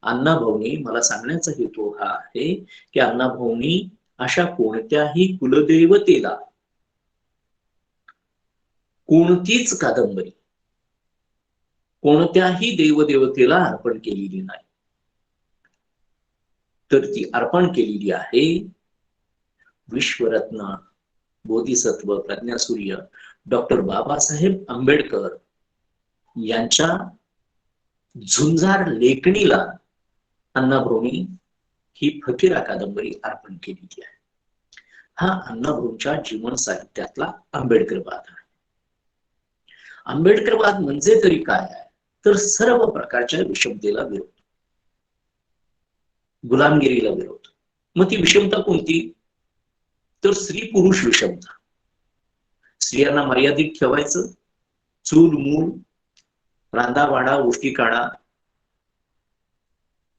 अण्णाभाऊंनी, मला सांगण्याचा हेतू हा आहे की अण्णाभाऊंनी अशा कोणत्याही कुलदेवतेला कोणतीच कादंबरी कोणत्याही देवदेवतेला अर्पण केलेली नाही, तर ती अर्पण केलेली आहे विश्वरत्न, बोधिसत्व, प्रज्ञासूर्य डॉक्टर बाबासाहेब आंबेडकर यांच्या झुंजार लेखणीला अण्णाभाऊंनी ही फकीरा कादंबरी अर्पण केलेली आहे. हा अण्णाभाऊंच्या जीवन साहित्यातला आंबेडकरवाद आहे. आंबेडकरवाद म्हणजे तरी काय आहे, तर सर्व प्रकारच्या विषमतेला विरोध, गुलामगिरीला विरोध. मग ती विषमता कोणती, तर स्त्री पुरुष विषमता. स्त्रियांना मर्यादित ठेवायचं, चूल मूल, रांदावाडा, गोष्टी काढा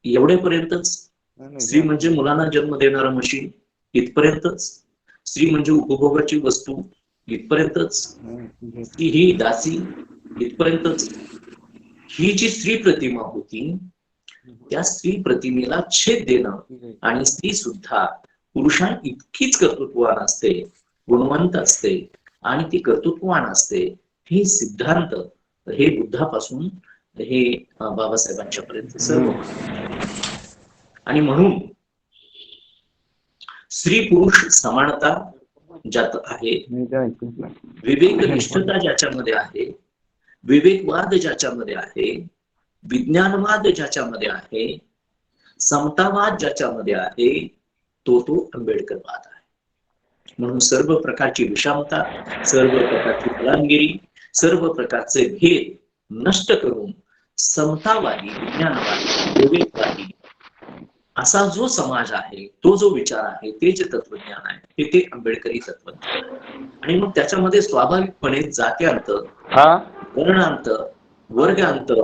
एवढ्यापर्यंतच. स्त्री म्हणजे मुलांना जन्म देणारा मशीन इथपर्यंतच. स्त्री म्हणजे उपभोगाची वस्तू इथपर्यंतच. स्त्री ही दासी इथपर्यंतच. ही जी स्त्री प्रतिमा होती, त्या स्त्री प्रतिमेला छेद देणं, आणि स्त्री सुद्धा पुरुषा इतकीच कर्तृत्ववान असते, गुणवंत असते आणि ती कर्तृत्ववान असते, हे सिद्धांत हे बुद्धापासून हे बाबासाहेबांच्या पर्यंत सर्व. आणि म्हणून स्त्री पुरुष समानता ज्यात आहे, विवेकनिष्ठता ज्याच्यामध्ये आहे, विवेकवाद ज्याच्यामध्ये आहे, विज्ञानवाद ज्याच्यामध्ये आहे, समतावाद ज्याच्यामध्ये आहे, तो आंबेडकरवाद आहे. म्हणून सर्व प्रकारची विषमता, सर्व प्रकारची गुलामगिरी, सर्व प्रकारचे भेद नष्ट करून समतावादी, विज्ञानवादी, विवेकवादी असा जो समाज आहे, तो जो विचार आहे, ते जे तत्वज्ञान आहे, ते आंबेडकरी तत्वज्ञान आहे. आणि मग त्याच्यामध्ये स्वाभाविकपणे जात्यांतर, वर्णांतर, वर्गांतर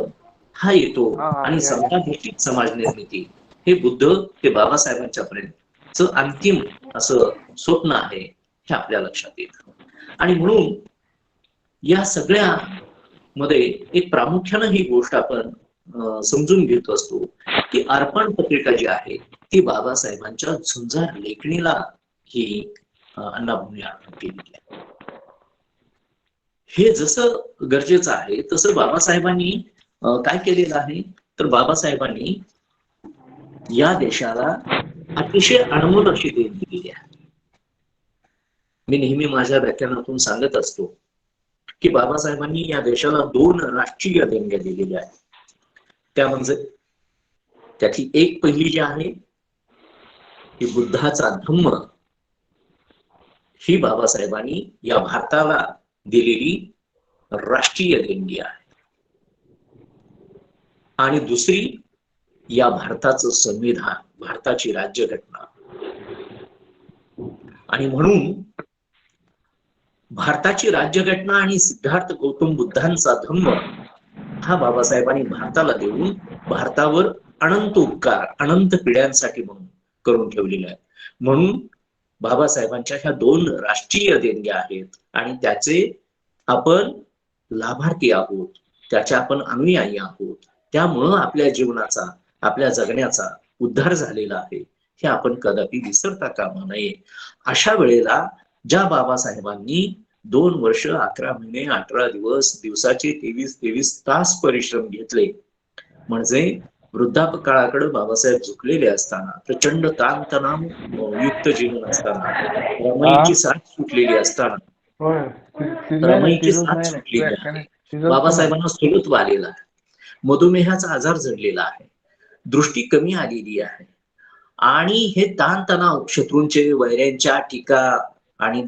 हा येतो, आणि समताभिष्ठित समाज निर्मिती हे बुद्ध ते बाबासाहेबांच्या पर्यंत अंतिम असं स्वप्न आहे, हे आपल्या लक्षात येतं. आणि म्हणून या सगळ्या मध्ये एक प्रामुख्यानं ही गोष्ट आपण समजून घेत असतो की अर्पण पत्रिका जी आहे ती बाबासाहेबांच्या झुंजार लेखणीला ही अण्णाभाऊंनी अर्पण केलेली आहे. हे जसं गरजेचं आहे तसं बाबासाहेबांनी काय केलेलं आहे, तर बाबासाहेबांनी या देशाला अतिशय अनमोल अशी देण दिलेली आहे. मी नेहमी माझ्या व्याख्यानातून सांगत असतो की बाबासाहेबांनी या देशाला 2 राष्ट्रीय देणग्या दिलेल्या आहेत. त्या म्हणजे त्यातली एक पहिली जी आहे की बुद्धाचा धम्म ही बाबासाहेबांनी या भारताला दिलेली राष्ट्रीय देणगी आहे, आणि दुसरी या भारताचं संविधान, भारताची राज्यघटना. आणि म्हणून भारताची राज्यघटना आणि सिद्धार्थ गौतम बुद्धांचा धम्म हा बाबासाहेबांनी भारताला देऊन भारतावर अनंत उपकार अनंत पिढ्यांसाठी म्हणून करून ठेवलेला आहे. म्हणून बाबासाहेबांच्या ह्या 2 राष्ट्रीय देणग्या आहेत, आणि त्याचे आपण लाभार्थी आहोत, त्याच्या आपण अनुयायी आहोत. त्यामुळं आपल्या जीवनाचा, आपल्या जगण्याचा उद्धार झालेला आहे, हे आपण कदापि विसरता कामा नये. अशा वेळेला ज्या बाबासाहेबांनी 2 वर्ष 11 महिने 18 दिवस दिवसाचे 23 तास परिश्रम घेतले, म्हणजे वृद्धापकाळाकडे बाबासाहेब झुकलेले असताना, प्रचंड ताणतणाव युक्त जीवन असताना, रमाईची साथ सुटलेली असताना, रमाईची साथ सुटलेली आहे, बाबासाहेबांना स्थूलत्व आलेला आहे, मधुमेहाचा आजार जडलेला आहे, दृष्टी कमी आलेली आहे, आणि हे ताणतणाव, शत्रूंचे, वैऱ्यांच्या टीका आणि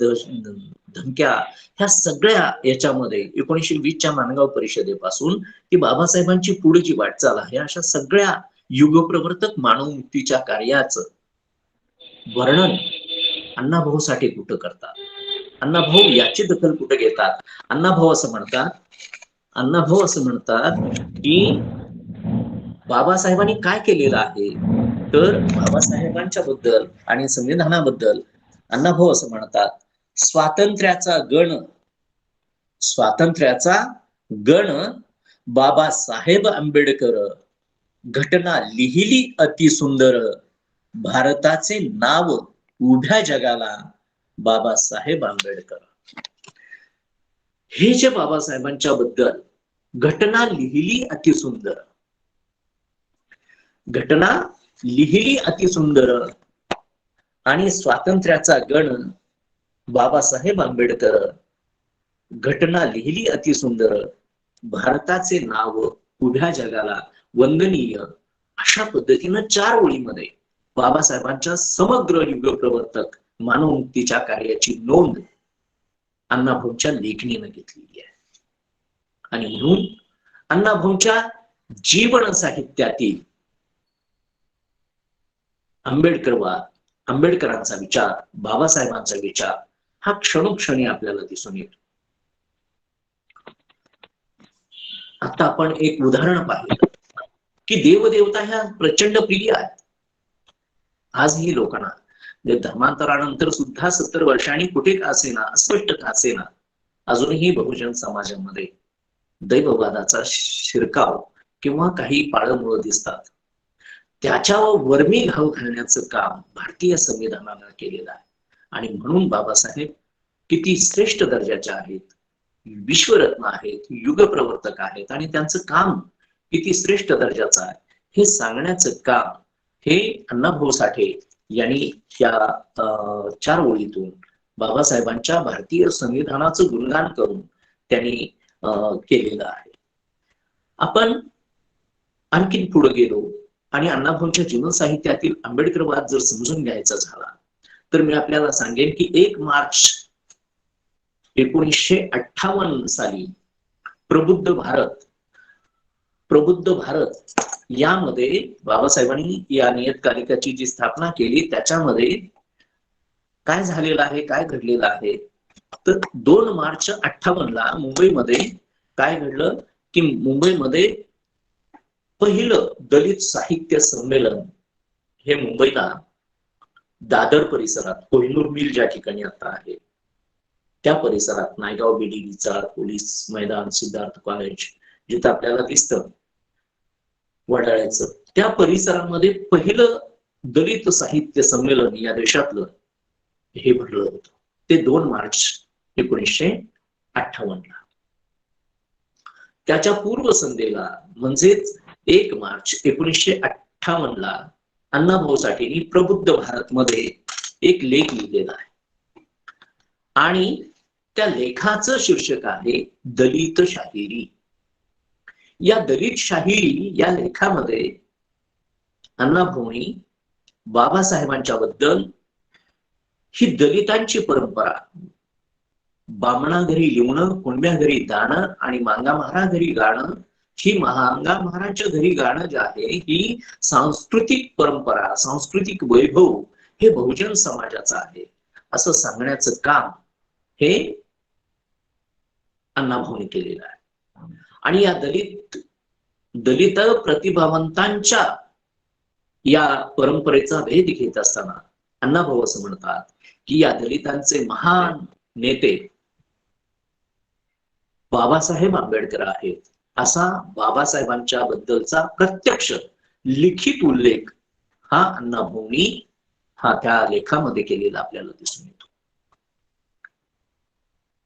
धमक्या, ह्या सगळ्या याच्यामध्ये 1920च्या माणगाव परिषदेपासून ती बाबासाहेबांची पुढे जी वाटचाल आहे, अशा सगळ्या युगप्रवर्तक मानवमुक्तीच्या कार्याचं वर्णन अण्णाभाऊ साठे कुठं करतात, अण्णाभाऊ याची दखल कुठं घेतात? अण्णाभाऊ असं म्हणतात की बाबासाहेबांनी काय केलेलं आहे, तर बाबासाहेबांच्या बद्दल आणि संविधानाबद्दल अण्णाभाऊ असं म्हणतात, स्वातंत्र्याचा गण बाबासाहेब आंबेडकर, घटना लिहिली अतिसुंदर, भारताचे नाव उभ्या जगाला बाबासाहेब आंबेडकर. हे जे बाबासाहेबांच्या बद्दल घटना लिहिली अतिसुंदर आणि स्वातंत्र्याचा गण बाबासाहेब आंबेडकर, घटना लिहिली अतिसुंदर, भारताचे नाव उभ्या जगाला वंदनीय, अशा पद्धतीनं 4 ओळीमध्ये बाबासाहेबांच्या समग्र युगप्रवर्तक मानवमुक्तीच्या कार्याची नोंद अण्णाभाऊंच्या लेखणीनं घेतलेली आहे. आणि म्हणून अण्णाभाऊंच्या जीवन साहित्यातील आंबेडकरांचा विचार, बाबासाहेबांचा विचार हा क्षणोक्षणी आपल्याला दिसून येतो. आता आपण एक उदाहरण पाहिलं की देवदेवता ह्या प्रचंड प्रिय आहेत. आजही लोकांना धर्मांतरानंतर सुद्धा 70 वर्षांनी कुठे का असेना, अस्पष्ट का असेना, अजूनही बहुजन समाजामध्ये दैववादाचा शिरकाव किंवा काही पाळंमुळं दिसतात. त्याच्यावर वर्मी घाव घालण्याचं काम भारतीय संविधानानं केलेलं आहे. आणि म्हणून बाबासाहेब किती श्रेष्ठ दर्जाचे आहेत, विश्वरत्न आहेत, युगप्रवर्तक आहेत आणि त्यांचं काम किती श्रेष्ठ दर्जाचं आहे हे सांगण्याचं काम हे अण्णाभाऊ साठे यांनी त्या 4 ओळीतून बाबासाहेबांच्या भारतीय संविधानाचं गुणगान करून त्यांनी केलेलं आहे. आपण आणखीन पुढे गेलो आणि अण्णाभाऊंच्या जीवन साहित्यातील आंबेडकरवाद जर समजून घ्यायचा झाला तर मी आपल्याला सांगेन की 1 मार्च 1958 साली प्रबुद्ध भारत यामध्ये बाबासाहेबांनी या नियतकालिकाची जी स्थापना केली त्याच्यामध्ये काय झालेलं आहे, काय घडलेलं आहे, तर 2 मार्च 58 मुंबईमध्ये काय घडलं की मुंबईमध्ये पहिलं दलित साहित्य संमेलन हे मुंबईला दादर परिसरात, कोहिनूर मिल ज्या ठिकाणी आता आहे त्या परिसरात, नायगाव बीडीचा पोलीस मैदान, सिद्धार्थ कॉलेज जिथं आपल्याला दिसतं वडाळ्याचं, त्या परिसरामध्ये पहिलं दलित साहित्य संमेलन या देशातलं हे भरलं होतं. ते 2 मार्च 1958. त्याच्या पूर्वसंध्येला म्हणजेच 1 मार्च 1958 अण्णाभाऊ साठेंनी प्रबुद्ध भारत मध्ये एक लेख लिहिलेला आहे आणि त्या लेखाचं शीर्षक आहे दलित शाहिरी. या दलित शाहिरी या लेखामध्ये अण्णाभाऊंनी बाबासाहेबांच्या बद्दल ही दलितांची परंपरा, बामणा घरी लिहणं, कुणब्या घरी दाणं आणि मांगा महारा घरी गाणं, ही मांगा महाराच्या घरी गाणं जे आहे ही सांस्कृतिक परंपरा, सांस्कृतिक वैभव हे बहुजन समाजाचं आहे असं सांगण्याचं काम हे अण्णाभाऊंनी केलेलं आहे. आणि या दलित प्रतिभावंतांच्या या परंपरेचा भेद घेत असताना अण्णाभाऊ असं म्हणतात की या दलितांचे महान नेते बाबासाहेब आंबेडकर आहेत. असा बाबासाहेबांच्या बद्दलचा प्रत्यक्ष लिखित उल्लेख हा अण्णाभाऊंनी त्या लेखामध्ये केलेला आपल्याला दिसून येतो.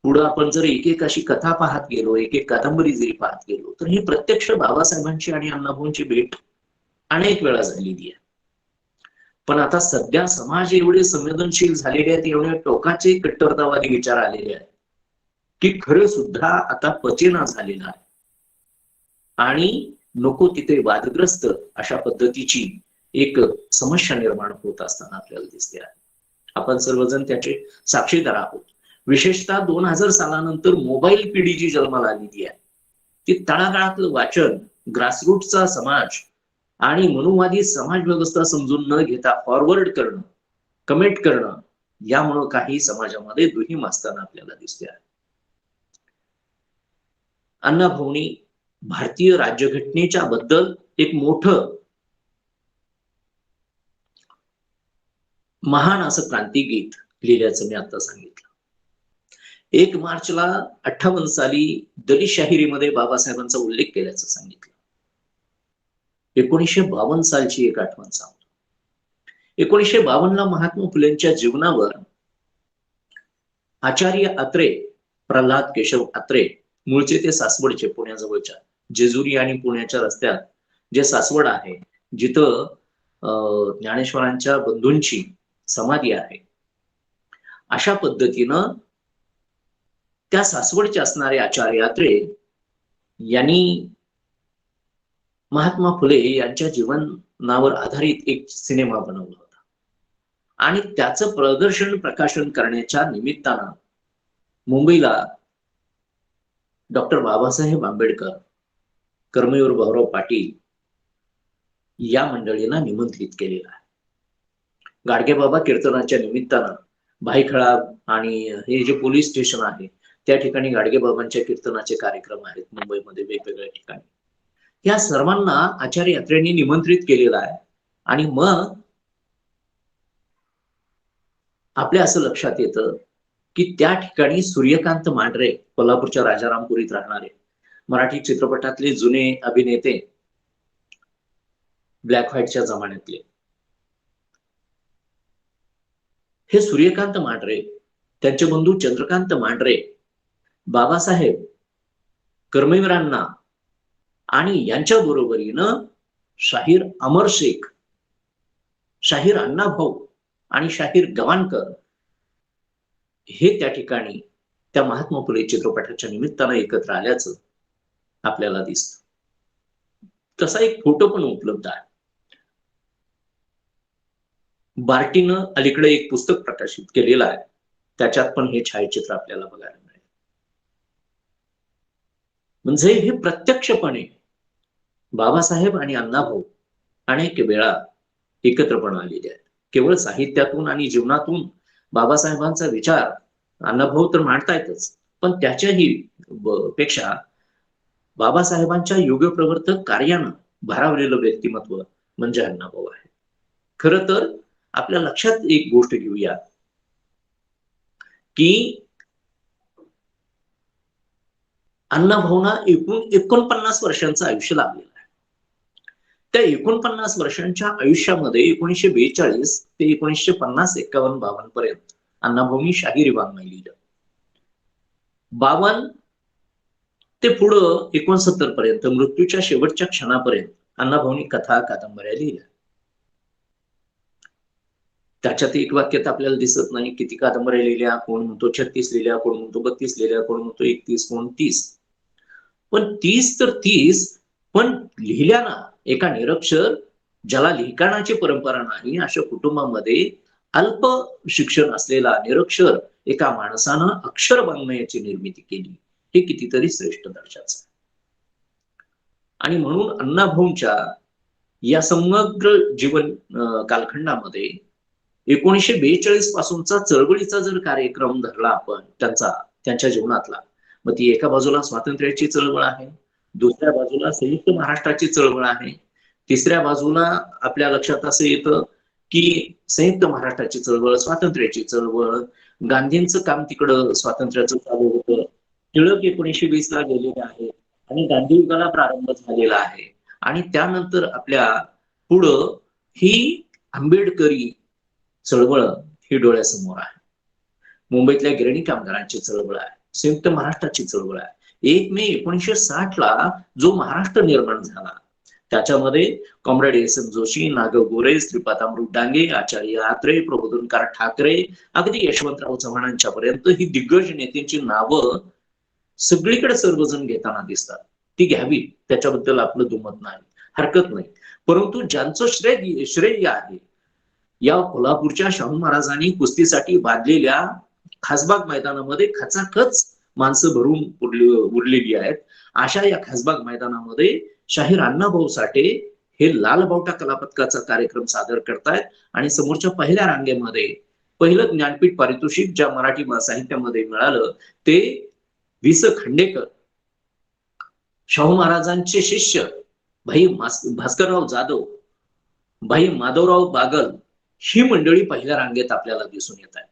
पुढे आपण जर एक अशी कथा पाहत गेलो, एक कादंबरी जरी पाहत गेलो तर ही प्रत्यक्ष बाबासाहेबांची आणि अण्णाभाऊंची भेट अनेक वेळा झालेली आहे. पण आता सध्या समाज एवढे संवेदनशील झालेले आहेत, एवढे टोकाचे कट्टरतावादी विचार आलेले आहेत की खरं सुद्धा आता पचेना झालेला आहे आणि नको तिथे वादग्रस्त अशा पद्धतीची एक समस्या निर्माण होत असताना आपल्याला दिसते आहे. आपण सर्वजण त्याचे साक्षीदार आहोत. विशेषतः 2000 सालानंतर मोबाईल पिढी जी जन्माला आलेली आहे ती तळागाळातलं वाचन, ग्रासरूटचा समाज आणि मनुवादी समाज व्यवस्था समजून न घेता फॉरवर्ड करणं, कमेंट करणं, यामुळं काही समाजामध्ये दुहीम असताना आपल्याला दिसते आहे. अण्णाभाऊंनी भारतीय राज्यघटनेच्या बद्दल एक मोठं महान असं क्रांतिगीत लिहिल्याचं मी आता सांगितलं. 1 मार्चला 58 साली दलित शाहिरीमध्ये बाबासाहेबांचा उल्लेख केल्याचं सांगितलं. 1952 सालची एक आठवण सांगतो. 1952 ला महात्मा फुलेंच्या जीवनावर आचार्य अत्रे, प्रल्हाद केशव अत्रे, मूळचे ते सासवडचे, पुण्याजवळच्या जेजुरी आणि पुण्याच्या रस्त्यात जे सासवड आहे, जिथं ज्ञानेश्वरांच्या बंधूंची समाधी आहे, अशा पद्धतीनं त्या सासवडचे असणारे आचार्य अत्रे यांनी महात्मा फुले यांच्या जीवनावर आधारित एक सिनेमा बनवला होता आणि त्याचं प्रकाशन करण्याच्या निमित्तानं मुंबईला डॉक्टर बाबासाहेब आंबेडकर, कर्मवीर भाऊराव पाटील या मंडळींना निमंत्रित केलेलं आहे. गाडगेबाबा कीर्तनाच्या निमित्तानं भाईखळा आणि हे जे पोलीस स्टेशन आहे त्या ठिकाणी गाडगेबाबांच्या कीर्तनाचे कार्यक्रम आहेत मुंबईमध्ये वेगवेगळ्या ठिकाणी. या सर्वांना आचार्य यात्रेंनी निमंत्रित केलेलं आहे. आणि मग आपल्या असं लक्षात येतं की त्या ठिकाणी सूर्यकांत मांढरे, कोल्हापूरच्या राजारामपुरीत राहणारे मराठी चित्रपटातले जुने अभिनेते, ब्लॅक व्हाईटच्या जमान्यातले, हे सूर्यकांत मांढरे, त्यांचे बंधू चंद्रकांत मांढरे, बाबासाहेब, कर्मवीरांना आणि यांच्या बरोबरीनं शाहीर अमर शेख, शाहीर अण्णाभाऊ आणि शाहीर गवाणकर हे त्या ठिकाणी त्या महात्मा फुले चित्रपटाच्या निमित्तानं एकत्र आल्याचं आपल्याला दिसतं. तसा एक फोटो पण उपलब्ध आहे. बार्टीनं अलीकडे एक पुस्तक प्रकाशित केलेलं आहे, त्याच्यात पण हे छायाचित्र आपल्याला बघायला मिळेल. म्हणजे हे प्रत्यक्षपणे बाबासाहेब आणि अण्णाभाऊ अनेक वेळा एकत्रपण आलेले आहेत. केवळ साहित्यातून आणि जीवनातून बाबासाहेबांचा विचार अण्णाभाऊ तर मांडतायतच, पण त्याच्याही पेक्षा बाबासाहेबांच्या युगप्रवर्तक कार्यानं भारावलेलं व्यक्तिमत्व म्हणजे अण्णाभाऊ आहे. खरं तर आपल्या लक्षात एक गोष्ट घेऊया की अण्णाभाऊंना 49 वर्षांचं आयुष्य लाभलेलं आहे. त्या 49 वर्षांच्या आयुष्यामध्ये 1942 ते 1950, 51, 52 पर्यंत अण्णाभाऊंनी शाहिरी वाङ्मय लिहिलं. 52 ते पुढं 69 पर्यंत, मृत्यूच्या शेवटच्या क्षणापर्यंत अण्णाभाऊंनी कथा, कादंबऱ्या लिहिल्या. त्याच्यात एक वाक्यात आपल्याला दिसत नाही किती कादंबऱ्या लिहिल्या. कोण म्हणतो 36 लिहिल्या, कोण म्हणतो 32 लिहिल्या, कोण म्हणतो 31, कोण 30. पण 30 तर 30, पण लिहिल्या ना एका निरक्षर, ज्याला लिखाणाची परंपरा नाही अशा कुटुंबामध्ये अल्प शिक्षण असलेला निरक्षर एका माणसानं अक्षर वाङ्मयाची निर्मिती केली, हे कितीतरी श्रेष्ठ दर्जाचं. आणि म्हणून अण्णाभाऊंच्या या समग्र जीवन कालखंडामध्ये 1942 पासूनचा चळवळीचा जर कार्यक्रम धरला आपण त्यांच्या जीवनातला, मग ती एका बाजूला स्वातंत्र्याची चळवळ आहे, दुसऱ्या बाजूला संयुक्त महाराष्ट्राची चळवळ आहे, तिसऱ्या बाजूला आपल्या लक्षात असं येतं की संयुक्त महाराष्ट्राची चळवळ, स्वातंत्र्याची चळवळ, गांधींचं काम तिकडं स्वातंत्र्याचं चालू होतं, टिळक 1920 ला गेलेले आहे आणि गांधी युगाला प्रारंभ झालेला आहे. आणि त्यानंतर आपल्या पुढं ही आंबेडकरी चळवळ ही डोळ्यासमोर आहे. मुंबईतल्या गिरणी कामगारांची चळवळ आहे, संयुक्त महाराष्ट्राची चळवळ आहे. 1 मे 1960 ला जो महाराष्ट्र निर्माण झाला त्याच्यामध्ये कॉम्रेड एस.एम. जोशी, नागव गोरे, श्रीपाद अमृत डांगे, आचार्य आत्रे, प्रबोधनकार ठाकरे, अगदी यशवंतराव चव्हाणांच्या पर्यंत ही दिग्गज नेत्यांची नावं सगळीकडे सर्वजण घेताना दिसतात. ती घ्यावी, त्याच्याबद्दल आपलं दुमत नाही, हरकत नाही. परंतु ज्यांचं श्रेय आहे, या कोल्हापूरच्या शाहू महाराजांनी कुस्तीसाठी बांधलेल्या खासबाग मैदानामध्ये खचाखच माणसं भरून उरलेली आहेत. अशा या खासबाग मैदानामध्ये शाहीर अण्णाभाऊ साठे हे लाल बावटा कलापथकाचा कार्यक्रम सादर करतायत आणि समोरच्या पहिल्या रांगेमध्ये पहिलं ज्ञानपीठ पारितोषिक ज्या मराठी साहित्यामध्ये मिळालं ते वि.स. खांडेकर, शाहू महाराजांचे शिष्य भाई भास्करराव जाधव, भाई माधवराव बागल ही मंडळी पहिल्या रांगेत आपल्याला दिसून येत आहे.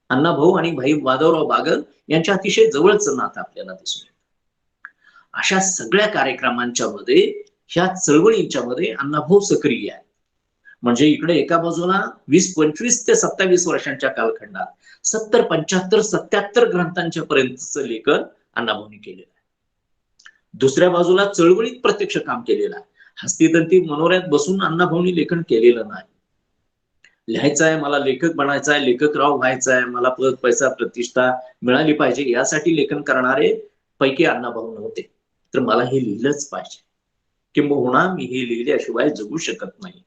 अण्णाभाऊ आणि भाई माधवराव बागल यांच्या अतिशय जवळचं नातं आपल्याला दिसून येतं. अशा सगळ्या कार्यक्रमांच्या मध्ये ह्या चळवळींच्या मध्ये अण्णाभाऊ सक्रिय आहे. म्हणजे इकडे एका बाजूला 20-25 ते 27 वर्षांच्या कालखंडात 70-75-77 ग्रंथांच्या पर्यंतचं लेखन अण्णाभाऊंनी केलेलं आहे. दुसऱ्या बाजूला चळवळीत प्रत्यक्ष काम केलेलं आहे. हस्तिदंती मनोऱ्यात बसून अण्णाभाऊंनी लेखन केलेलं नाही. लिहायचं आहे, मला लेखक बनायचं आहे, लेखकराव व्हायचं आहे, मला पद पैसा प्रतिष्ठा मिळाली पाहिजे यासाठी लेखन करणारे पैकी अण्णाभाऊ नव्हते. तर मला हे लिहिलंच पाहिजे, किंबहुना मी हे लिहिल्याशिवाय जगू शकत नाही,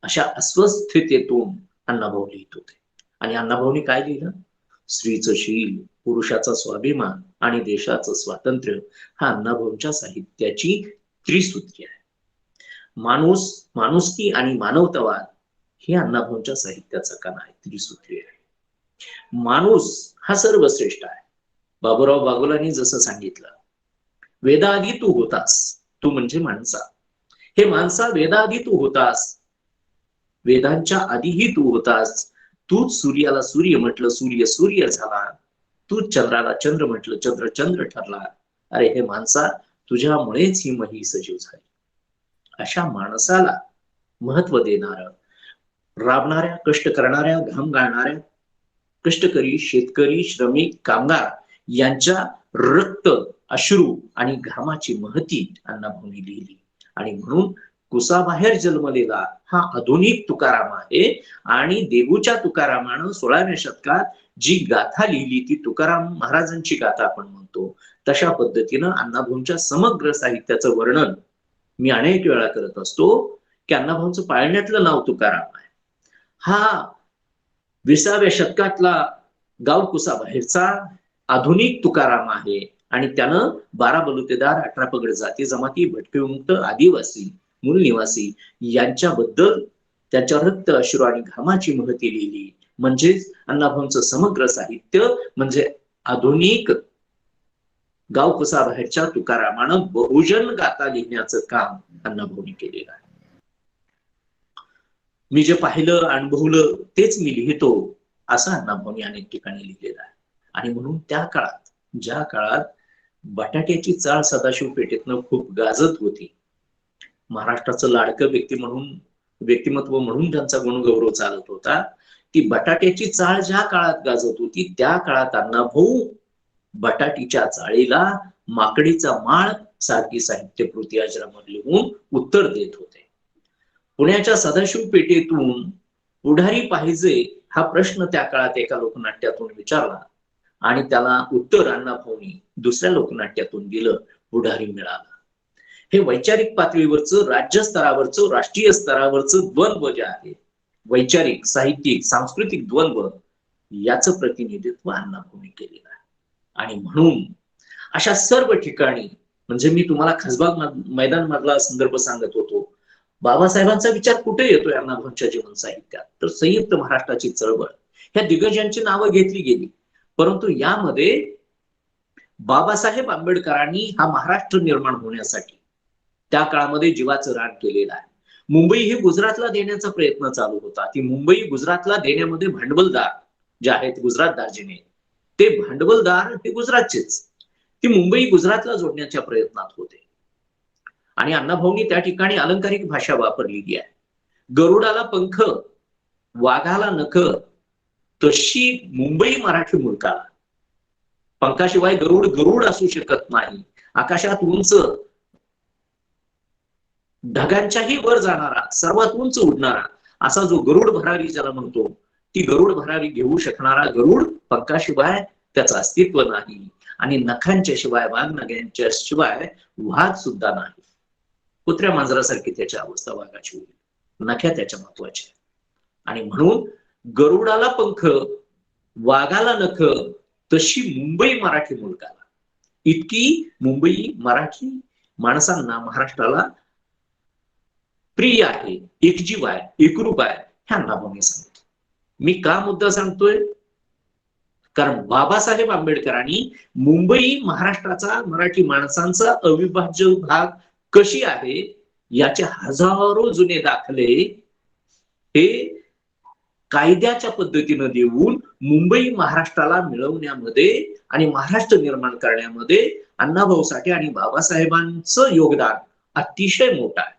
अशा अस्वस्थतेतून अण्णाभाऊ लिहित होते. आणि अण्णाभाऊंनी काय लिहिलं? स्त्रीचं शील, पुरुषाचा स्वाभिमान आणि देशाचं स्वातंत्र्य हा अण्णाभाऊंच्या साहित्याची त्रिसूत्री आहे. माणूस, माणुसकी आणि मानवतावाद हे अण्णाभाऊंच्या साहित्याचा कणा आहे, त्रिसूत्री आहे. माणूस हा सर्वश्रेष्ठ आहे. बाबूराव बागुलांनी जसं सांगितलं, वेदाआधी तू होतास, तू म्हणजे माणसा. हे माणसा वेदाआधी तू होतास, वेदांच्या आधीही तू होतास. तूच सूर्याला सूर्य म्हटलं, सूर्य सूर्य झाला. तूच चंद्राला चंद्र म्हटलं, चंद्र चंद्र ठरला. अरे हे माणसा, तुझ्यामुळेच ही मही सजीव झाली. अशा माणसाला महत्व देणारं, राबणाऱ्या, कष्ट करणाऱ्या, घाम गाळणाऱ्या कष्टकरी, शेतकरी, श्रमिक, कामगार यांच्या रक्त, अश्रू आणि घामाची महती अण्णाभाऊंनी लिहिली. आणि म्हणून कुसाबाहेर जन्मलेला हा आधुनिक तुकाराम आहे. आणि देहूच्या तुकारामानं 16व्या शतकात जी गाथा लिहिली ती तुकाराम महाराजांची गाथा आपण म्हणतो. तशा पद्धतीनं अण्णाभाऊंच्या समग्र साहित्याचं वर्णन मी अनेक वेळा करत असतो की अण्णाभाऊंचं पाळण्यातलं नाव तुकाराम आहे. हा 20व्या शतकातला गाव कुसाबाहेरचा आधुनिक तुकाराम आहे. आणि त्यानं 12 बलुतेदार, 18 पगड जाती जमाती, भटकेमुक्त, आदिवासी, मूल निवासी यांच्याबद्दल त्याच्या रक्त, अश्रू आणि घामाची महती लिहिली. म्हणजेच अण्णाभाऊंचं समग्र साहित्य म्हणजे आधुनिक गाव कुसाबाहेरच्या तुकारामानं बहुजन गाथा लिहिण्याचं काम अण्णाभाऊंनी केलेलं आहे. मी जे पाहिलं, अनुभवलं तेच मी लिहितो असं अण्णाभाऊंनी अनेक ठिकाणी लिहिलेलं आहे. आणि म्हणून त्या काळात, ज्या काळात बटाट्याची चाळ सदाशिव पेठेतनं खूप गाजत होती, महाराष्ट्राचं लाडकं व्यक्तिमत्व म्हणून त्यांचा गुणगौरव चालत होता, ती बटाट्याची चाळ ज्या काळात गाजत होती त्या काळात अण्णाभाऊ बटाटीच्या चाळीला माकडीचा माळ सारखी साहित्यकृती अजरामर लिहून उत्तर देत होते. पुण्याच्या सदाशिव पेठेतून पुढारी पाहिजे हा प्रश्न त्या काळात एका लोकनाट्यातून विचारला आणि त्याला उत्तर अण्णाभाऊंनी दुसऱ्या लोकनाट्यातून दिलं, पुढारी मिळाला. हे वैचारिक पातळीवरचं, राज्य स्तरावरचं, राष्ट्रीय स्तरावरचं द्वंद्व जे आहे, वैचारिक, साहित्यिक, सांस्कृतिक द्वंद्व, याचं प्रतिनिधित्व अण्णाभाऊंनी केलेलं आहे. आणि म्हणून अशा सर्व ठिकाणी, म्हणजे मी तुम्हाला खासबाग मैदान मधला संदर्भ सांगत होतो, बाबासाहेबांचा विचार कुठे येतोय अण्णाभाऊंच्या जीवन साहित्यात? तर संयुक्त महाराष्ट्राची चळवळ, ह्या दिग्गजांची नावं घेतली गेली. परंतु यामध्ये बाबासाहेब आंबेडकरांनी हा महाराष्ट्र निर्माण होण्यासाठी त्या काळामध्ये जीवाचं रान केलेलं आहे. मुंबई ही गुजरातला देण्याचा प्रयत्न चालू होता. ती मुंबई गुजरातला देण्यामध्ये भांडवलदार जे आहेत, गुजरात दार्जिने, ते भांडवलदार हे गुजरातचेच. ती मुंबई गुजरातला जोडण्याच्या प्रयत्नात होते. आणि अण्णाभाऊंनी त्या ठिकाणी अलंकारिक भाषा वापरलेली आहे. गरुडाला पंख, वाघाला नख, तशी मुंबई मराठी मुलकाला. पंखाशिवाय गरुड गरुड असू शकत नाही. आकाशात उंच, ढगांच्याही वर जाणारा, सर्वात उंच उडणारा असा जो गरुड भरारी ज्याला म्हणतो, ती गरुड भरारी घेऊ शकणारा गरुड पंखाशिवाय त्याचं अस्तित्व नाही. आणि नखांच्या शिवाय, वाघनखांच्या शिवाय वाघ सुद्धा नाही. कुत्र्या मांजरासारखी त्याची अवस्था वाघाची होईल. नख्या त्याच्या महत्वाच्या. आणि म्हणून गरुडाला पंख, वाघाला नख, तशी मुंबई मराठी मुलकाला. इतकी मुंबई मराठी माणसांना, महाराष्ट्राला प्रिय आहे, एकजीव आहे, एकरूप आहे, हे अण्णाभाऊंनी सांगितलं. मी का मुद्दा सांगतोय? कारण बाबासाहेब आंबेडकरांनी मुंबई महाराष्ट्राचा, मराठी माणसांचा अविभाज्य भाग कशी आहे याचे हजारो जुने दाखले हे कायद्याच्या पद्धतीनं देऊन मुंबई महाराष्ट्राला मिळवण्यामध्ये आणि महाराष्ट्र निर्माण करण्यामध्ये अण्णाभाऊ साठे आणि बाबासाहेबांचं योगदान अतिशय मोठं आहे.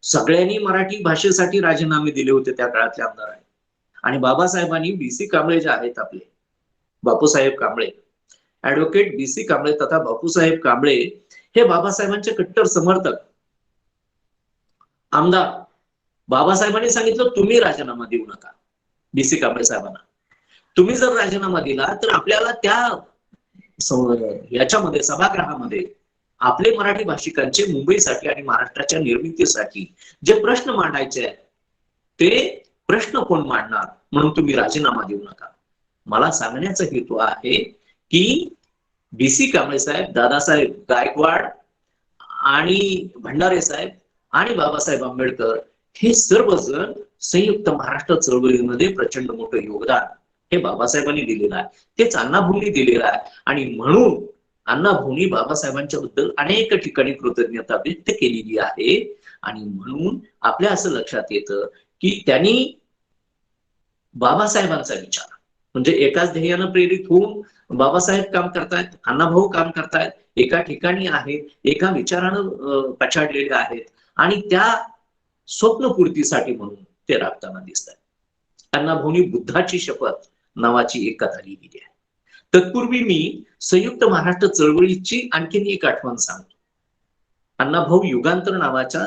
सगळ्यांनी मराठी भाषेसाठी राजीनामे दिले होते त्या काळातल्या आमदारांनी. आणि बाबासाहेबांनी बीसी कांबळे जे आहेत आपले बापूसाहेब कांबळे, ऍडव्होकेट बीसी कांबळे तथा बापूसाहेब कांबळे हे बाबासाहेबांचे कट्टर समर्थक आमदार. बाबासाहेबांनी सांगितलं तुम्ही राजीनामा देऊ नका. बीसी कांबळे साहेबांना, तुम्ही जर राजीनामा दिला तर आपल्याला त्या याच्यामध्ये सभागृहामध्ये आपले मराठी भाषिकांचे मुंबईसाठी आणि महाराष्ट्राच्या निर्मितीसाठी जे प्रश्न मांडायचे आहेत ते प्रश्न कोण मांडणार, म्हणून तुम्ही राजीनामा देऊ नका. मला सांगण्याचा हेतू आहे की बीसी कांबळे साहेब, दादासाहेब गायकवाड आणि भंडारे साहेब आणि बाबासाहेब आंबेडकर हे सर्वजण संयुक्त महाराष्ट्र चळवळीमध्ये प्रचंड मोठं योगदान हे बाबासाहेबांनी दिलेलं आहे, तेच अण्णाभाऊंनी दिलेलं आहे. आणि म्हणून अण्णाभाऊंनी बाबासाहेबांच्या बद्दल अनेक ठिकाणी कृतज्ञता व्यक्त केलेली आहे. आणि म्हणून आपल्या असं लक्षात येतं की त्यांनी बाबासाहेबांचा विचार म्हणजे एकाच ध्येयानं प्रेरित होऊन बाबासाहेब काम करतायत, अण्णाभाऊ काम करतायत, एका ठिकाणी आहेत, एका विचारानं पछाडलेले आहेत आणि त्या स्वप्नपूर्तीसाठी म्हणून ते राबताना दिसत आहेत. अण्णाभाऊंनी बुद्धाची शपथ नावाची एक कथा लिहिली आहे. तत्पूर्वी मी संयुक्त महाराष्ट्र चळवळीची आणखीन एक आठवण सांगतो. अण्णाभाऊ युगांतर नावाच्या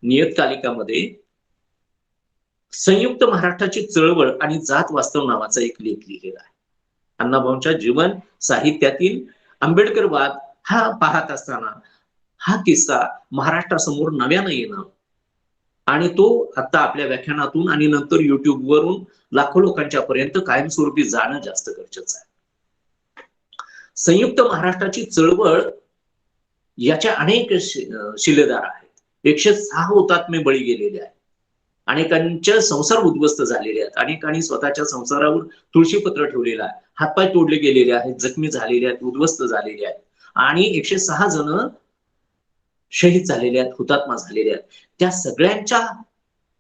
नियतकालिकामध्ये संयुक्त महाराष्ट्राची चळवळ आणि जात वास्तव नावाचा एक लेख लिहिलेला आहे. अण्णाभाऊंच्या जीवन साहित्यातील आंबेडकरवाद हा पाहत असताना हा किस्सा महाराष्ट्रासमोर नव्यानं येणं आणि तो आता आपल्या व्याख्यानातून आणि नंतर युट्यूब वरून लाखो लोकांच्या पर्यंत कायमस्वरूपी जाणं जास्त गरजेचं आहे. संयुक्त महाराष्ट्राची चळवळ याच्या अनेक शिलेदार आहेत. 106 हुतात्मे बळी गेलेले आहेत. अनेकांचे संसार उद्ध्वस्त झालेले आहेत. अनेकांनी स्वतःच्या संसारावर तुळशीपत्र ठेवलेलं आहे. हातपाय तोडले गेलेले आहेत, जखमी झालेले आहेत, उद्ध्वस्त झालेले आहेत आणि 106 जण शहीद झालेले आहेत, हुतात्मा झालेले आहेत. त्या सगळ्यांच्या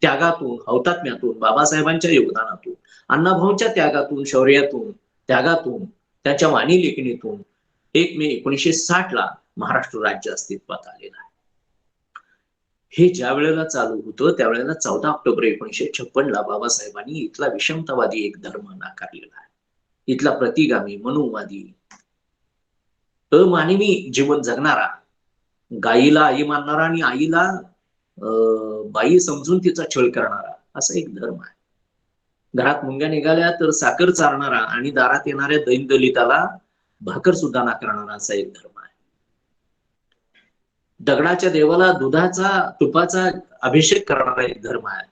त्यागातून, हौतात्म्यातून, बाबासाहेबांच्या योगदानातून, अण्णाभाऊंच्या त्यागातून, शौर्यातून, त्यागातून, त्याच्या वाणी लेखणीतून 1 मे 1960 ला महाराष्ट्र राज्य अस्तित्वात आलेलं आहे. हे ज्या वेळेला चालू होतं त्यावेळेला 14 ऑक्टोबर 1956 ला बाबासाहेबांनी इथला विषमतावादी एक धर्म नाकारलेला आहे. इथला प्रतिगामी, मनुवादी, अमानवी जीवन जगणारा, गायीला आई मानणारा आणि आईला बाई समजून तिचा छळ करणारा असा एक धर्म आहे. घरात मुंग्या निघाल्या तर साखर चारणारा आणि दारात येणाऱ्या दलिताला भाकर सुद्धा नाकारणारा असा एक धर्म आहे. दगडाच्या देवाला दुधाचा, तुपाचा अभिषेक करणारा एक धर्म आहे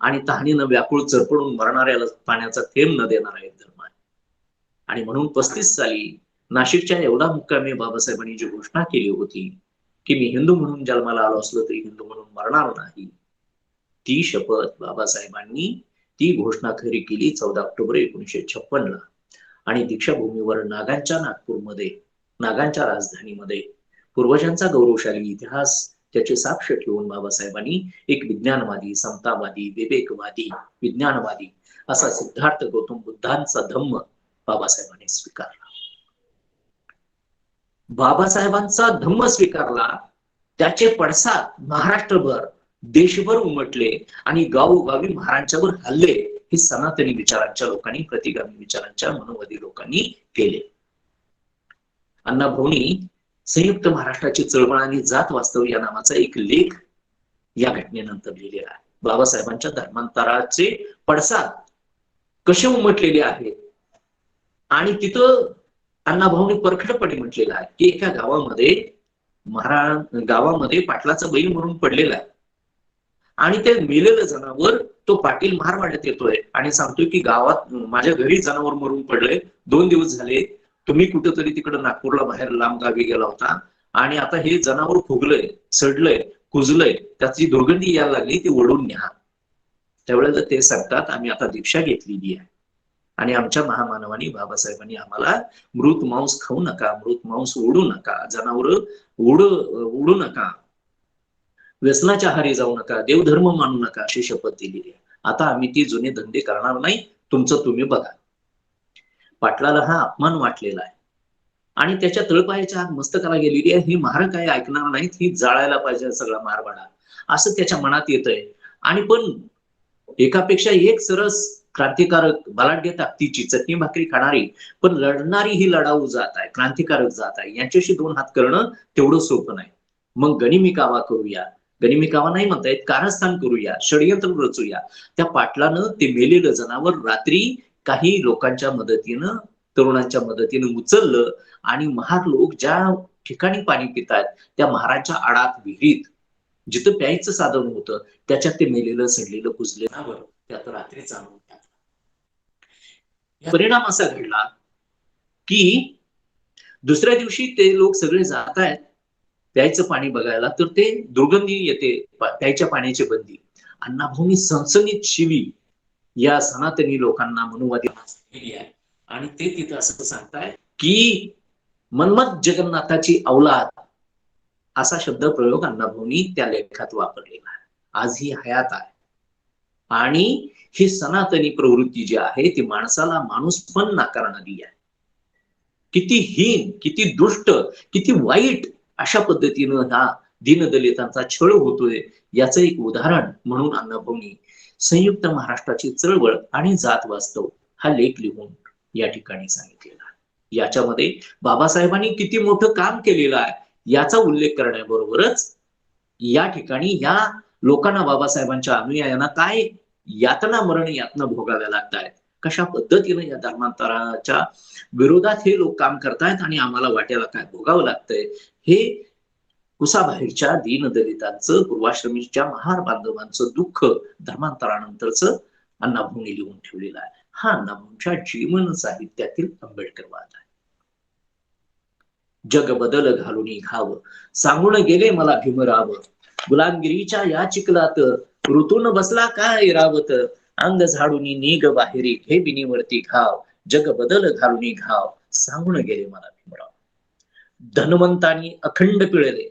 आणि तहानीनं व्याकुळ चरपडून मरणाऱ्याला पाण्याचा थेंब न देणारा एक धर्म आहे. आणि म्हणून 35 साली नाशिकच्या एवढा मुक्कामी बाबासाहेबांनी जी घोषणा केली होती की मी हिंदू म्हणून जन्माला आलो असलो तरी हिंदू म्हणून मरणार नाही, ती शपथ बाबासाहेबांनी ती घोषणा खरी केली 14 ऑक्टोबर 1956 ला. आणि दीक्षाभूमीवर नागांच्या नागपूरमध्ये, नागांच्या राजधानीमध्ये पूर्वजांचा गौरवशाली इतिहास त्याची साक्ष ठेवून बाबासाहेबांनी एक विज्ञानवादी, समतावादी, विवेकवादी, विज्ञानवादी असा सिद्धार्थ गौतम बुद्धांचा धम्म बाबासाहेबांनी स्वीकारला. बाबासाहेबांचा धम्म स्वीकारला, त्याचे पडसाद महाराष्ट्रभर, देशभर उमटले आणि गावोगावी महाराजांवर हल्ले हे सनातनी विचारांच्या लोकांनी, प्रतिगामी विचारांच्या मनोवादी लोकांनी केले. अण्णाभाऊंनी संयुक्त महाराष्ट्राची चळवळ आणि जात वास्तव या नावाचा एक लेख या घटनेनंतर लिहिलेला आहे. बाबासाहेबांच्या धर्मांतराचे पडसाद कसे उमटलेले आहेत आणि तिथं अण्णाभाऊंनी परखडपणे म्हटलेलं आहे की एका गावामध्ये पाटलाचा बैल म्हणून पडलेला आहे आणि ते मेलेलं जनावर तो पाटील मारवाड्यात येतोय आणि सांगतोय की गावात माझ्या घरी जनावर मरून पडलंय, 2 दिवस झाले, तुम्ही कुठेतरी तिकडे नागपूरला बाहेर लांब गावी गेला होता आणि आता हे जनावर फुगलंय, सडलंय, कुजलंय, त्याची दुर्गंधी यायला लागली, ती ओढून न्या. त्यावेळेला ते सांगतात आम्ही आता दीक्षा घेतलेली आहे आणि आमच्या महामानवानी बाबासाहेबांनी आम्हाला मृत मांस खाऊ नका, मृत मांस ओढू नका, जनावर ओढू नका, व्यसनाच्या आहारी जाऊ नका, देवधर्म मानू नका अशी शपथ दिलेली आहे. आता आम्ही ती जुने धंदे करणार नाही, तुमचं तुम्ही बघा. पाटलाला हा अपमान वाटलेला आहे आणि त्याच्या तळपायाच्या आत मस्तकाला गेलेली आहे. ही महार काय ऐकणार नाहीत, ही जाळायला पाहिजे सगळा मारवाडा, असं त्याच्या मनात येतंय. आणि पण एकापेक्षा एक सरस क्रांतिकारक बलाढ्य ताकदीची चटणी भाकरी खाणारी पण लढणारी ही लढाऊ जात आहे, क्रांतिकारक जात आहे. यांच्याशी दोन हात करणं तेवढं सोपं नाही. मग गनिमी कावा करूया, गनिमी कावा नाही म्हणता येत, कारस्थान करूया, षडयंत्र रचूया. त्या पाटलानं ते मेलेलं जनावर रात्री काही लोकांच्या मदतीनं, तरुणांच्या मदतीनं उचललं आणि महार लोक ज्या ठिकाणी पाणी पितात त्या महाराच्या आडात, विहिरीत, जिथं प्यायचं साधन होतं त्याच्यात ते मेलेलं सडलेलं कुजलेलं त्यात रात्रीच आणून टाकलं. परिणाम असा घडला की दुसऱ्या दिवशी ते लोक सगळे जात आहेत प्यायचं पाणी बघायला, तर ते दुर्गंधी येते, प्यायच्या पाण्याची बंदी. अण्णाभाऊंनी सनसनीत शिवी या सनातनी लोकांना मनुवादी दिली आहे आणि ते तिथं असं सांगताय की मन्मथ जगन्नाथाची औलाद असा शब्द प्रयोग अण्णाभाऊंनी त्या लेखात वापरलेला आहे. आज ही हयात आहे आणि ही सनातनी प्रवृत्ती जी आहे ती माणसाला माणूस पण नाकारणारी आहे. किती हीन, किती दुष्ट, किती वाईट अशा पद्धतीनं हा दीनदलितांचा छळ होतोय याचं एक उदाहरण म्हणून अण्णाभाऊंनी संयुक्त महाराष्ट्राची चळवळ आणि जात वास्तव हा लेख लिहून या ठिकाणी सांगितलेला आहे. याच्यामध्ये बाबासाहेबांनी किती मोठं काम केलेलं आहे याचा उल्लेख करण्याबरोबरच या ठिकाणी या लोकांना, बाबासाहेबांच्या अनुयायांना काय यातना, मरण यातना भोगाव्या लागत आहेत, कशा पद्धतीनं या धर्मांतराच्या विरोधात हे लोक काम करतायत आणि आम्हाला वाट्याला काय भोगावं लागतंय, हे कुसाबाहेरच्या दीनदलितांचं, पूर्वाश्रमीच्या महार बांधवांचं दुःख धर्मांतरानंतरचं अण्णाभाऊंनी लिहून ठेवलेलं आहे. हा अण्णाभाऊंच्या जीवन साहित्यातील आंबेडकरवाद आहे. जग बदल घालून घाव, सांगून गेले मला भीमराव, गुलामगिरीच्या या चिखलात ऋतून बसला काय रावत, अंग झाडून निग बाहेरी घे बिनीवरती घाव, जग बदल घालून घाव, सांगून गेले मला भीमराव. धनवंतानी अखंड पिळले,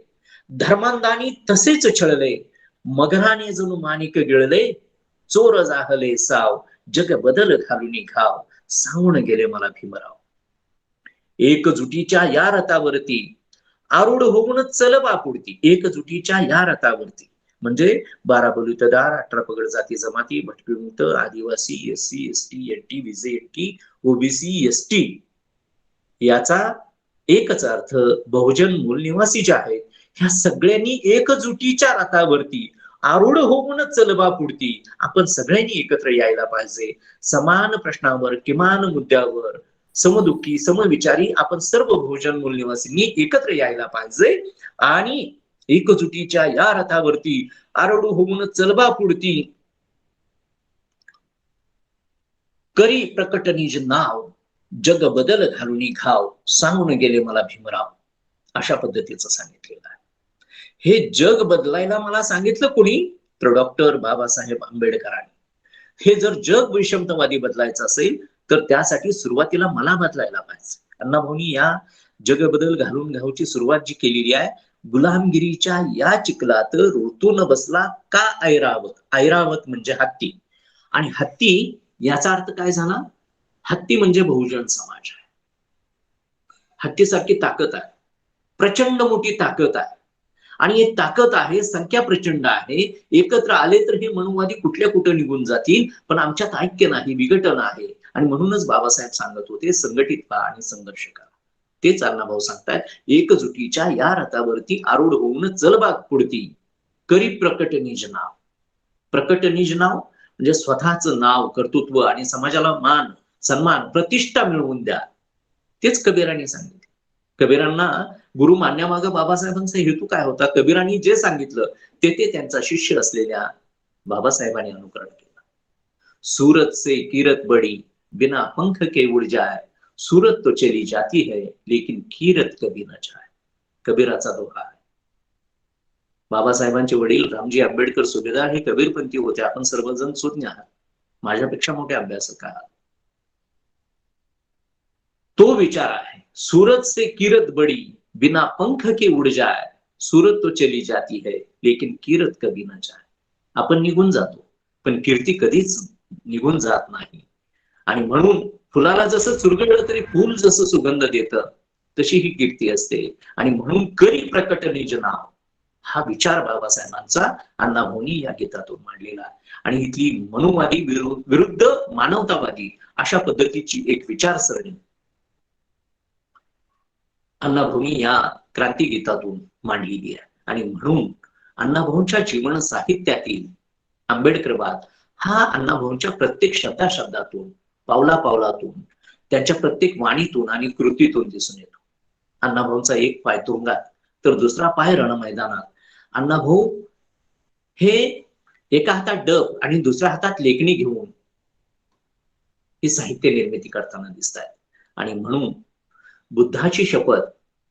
धर्मांधानी तसेच छळले, मगराने जणू माणिक गिळले, चोर जाहले साव, जग बदल घालून घाव, सांगून गेले मला भीमराव. एकजुटीच्या या रथावरती आरूढ होऊन चलबा पुढती, एकजुटीच्या या रथावरती म्हणजे 12 बलुतेदार, 18 पगड जाती जमाती, भटकविमुक्त, आदिवासी, SC, ST, NT, VJ, OBC, ST याचा एकच अर्थ बहुजन मूल निवासी जे आहेत ह्या सगळ्यांनी एकजुटीच्या रथावरती आरूढ होऊन चलबा पुढती. आपण सगळ्यांनी एकत्र यायला पाहिजे. समान प्रश्नावर, किमान मुद्द्यावर, समदुःखी, समविचारी आपण सर्व बहुजन मूल निवासींनी एकत्र यायला पाहिजे आणि एकजुटीच्या या रथावरती आरूढ होऊन चलबा पुढती. करी प्रकट निज नाव, जग बदल घालून घाव, सांगून गेले मला भीमराव. अशा पद्धतीचं सांगितलेलं आहे. हे जग बदलायला मला सांगितलं कोणी? तर डॉक्टर बाबासाहेब आंबेडकरांनी. हे जर जग वैषम्यवादी बदलायचं असेल तर त्यासाठी सुरुवातीला मला बदलायला पाहिजे. अण्णाभाऊंनी या जग बदल घालून घावची सुरुवात जी केलेली आहे, गुलामगिरीच्या या चिखलात ऋतून बसला का ऐरावत, ऐरावत म्हणजे हत्ती, आणि हत्ती याचा अर्थ काय झाला? हत्ती म्हणजे बहुजन समाज आहे. हत्तीसारखी ताकद आहे, प्रचंड मोठी ताकद आहे आणि एक ताकद आहे, संख्या प्रचंड आहे. एकत्र आले तर हे मनुवादी कुठल्या कुठं निघून जातील, पण आमच्यात ऐक्य नाही, विघटन आहे. आणि म्हणूनच बाबासाहेब सांगत होते संघटित व्हा आणि संघर्ष करा. तेच अण्णाभाऊ सांगतात, एकजुटीच्या या रथावरती आरूढ होऊन चलबा पुढती, करी प्रकट निज नाव. प्रकट निज नाव म्हणजे स्वतःचं नाव, कर्तृत्व आणि समाजाला मान, सन्मान, प्रतिष्ठा मिळवून द्या. तेच कबीरांनी सांगितलं. कबीरांना गुरु मानण्यामागं बाबासाहेबांचा हेतू काय होता? कबीरांनी जे सांगितलं ते त्यांचा शिष्य असलेल्या बाबासाहेबांनी अनुकरण केलं. सूरत से कीरत बडी, बिना पंख के उड़ जाए, सूरत तो चली जाती है लेकिन कीरत कभी न जाए. कबीराचा दोहा आहे. बाबासाहेबांचे वडील रामजी आंबेडकर सुभेदार हे कबीरपंथी होते. आपण सर्वजण सुज्ञ आहात, माझ्यापेक्षा मोठे अभ्यासक आहात. तो विचार आहे, सूरत से किरत बड़ी बिना पंख के उड़ जाए, सूरत तो चली जाती है लेकिन किरत कभी न जाए. आपण निघून जातो पण कीर्ती कधीच निघून जात नाही. आणि म्हणून फुलाला जसं चुरगळलं तरी फूल जसं सुगंध देतं तशी ही कीर्ती असते. आणि म्हणून करी प्रकट निज नाव, हा विचार बाबासाहेबांचा अण्णाभाऊंनी या गीतातून मांडलेला. आणि इथली मनुवादी विरुद्ध मानवतावादी अशा पद्धतीची एक विचारसरणी अण्णाभाऊंनी या क्रांती गीतातून मांडलेली आहे. आणि म्हणून अण्णाभाऊंच्या जीवन साहित्यातील आंबेडकरवाद हा अण्णाभाऊंच्या प्रत्येक शब्दातून, पावला पावलातून, त्यांच्या प्रत्येक वाणीतून आणि कृतीतून दिसून येतो. अण्णाभाऊंचा एक पाय तुरुंगात तर दुसरा पाय रणमैदानात. अण्णाभाऊ हे एका हातात डब आणि दुसऱ्या हातात लेखणी घेऊन ही साहित्य निर्मिती करताना दिसत आहेत. आणि म्हणून बुद्धाची शपथ,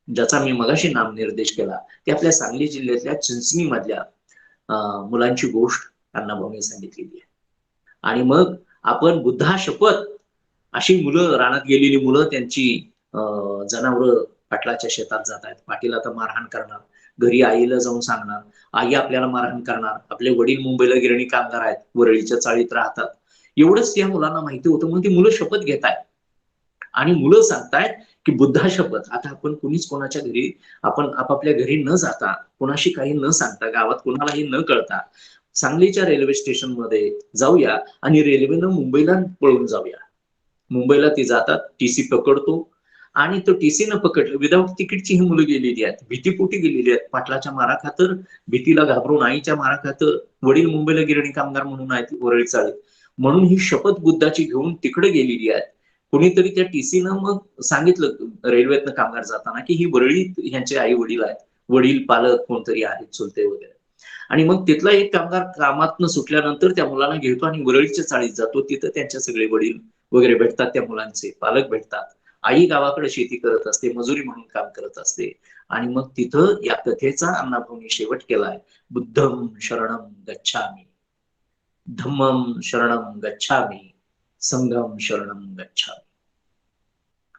ज्याचा मी मगाशी नामनिर्देश केला, ते आपल्या सांगली जिल्ह्यातल्या चिंचणी मधल्या मुलांची गोष्ट अण्णाभाऊंनी सांगितलेली आहे. आणि मग आपण बुद्धा शपथ अशी मुलं, रानात गेलेली मुलं त्यांची जनावरं पाटलाच्या शेतात जात आहेत. पाटील आता मारहाण करणार, घरी आईला जाऊन सांगणार, आई आपल्याला मारहाण करणार. आपले वडील मुंबईला गिरणी कामगार आहेत, वरळीच्या चाळीत राहतात. एवढंच त्या मुलांना माहिती होतं. म्हणून ती मुलं शपथ घेत आहेत आणि मुलं सांगतायत की बुद्धा शपथ. आता आपण कुणीच कोणाच्या घरी, आपण आपापल्या घरी न जाता, कोणाशी काही न सांगता, गावात कोणालाही न कळता सांगलीच्या रेल्वे स्टेशन मध्ये जाऊया आणि रेल्वेनं मुंबईला पळून जाऊया. मुंबईला ती जातात, टीसी पकडतो आणि तो टीसी न पकडलं, विदाऊट तिकीटची ही मुलं गेलेली आहेत, भीतीपोटी गेलेली आहेत. पाटलाच्या मारा खातर, भीतीला घाबरून, आईच्या मारा खातर. वडील मुंबईला गिरणी कामगार म्हणून आहेत वरळी चाळीत. म्हणून ही शपथ बुद्धाची घेऊन तिकडे गेलेली आहेत. कोणीतरी त्या टीसीनं मग सांगितलं रेल्वेतनं कामगार जाताना की ही वरळी ह्यांचे आई वडील आहेत, वडील पालक कोणतरी आहेत, चुलते वगैरे. आणि मग तिथला एक कामगार कामातनं सुटल्यानंतर त्या मुलांना घेतो आणि वरळीच्या चाळीत जातो. तिथं त्यांच्या सगळे वडील वगैरे भेटतात, त्या मुलांचे पालक भेटतात. आई गावाकडे शेती करत असते, मजुरी म्हणून काम करत असते. आणि मग तिथं या कथेचा अण्णाभाऊंनी शेवट केलाय, बुद्धम शरणम गच्छामी, धम्मम शरणम गच्छामी, संघम शरणम गच्छामी.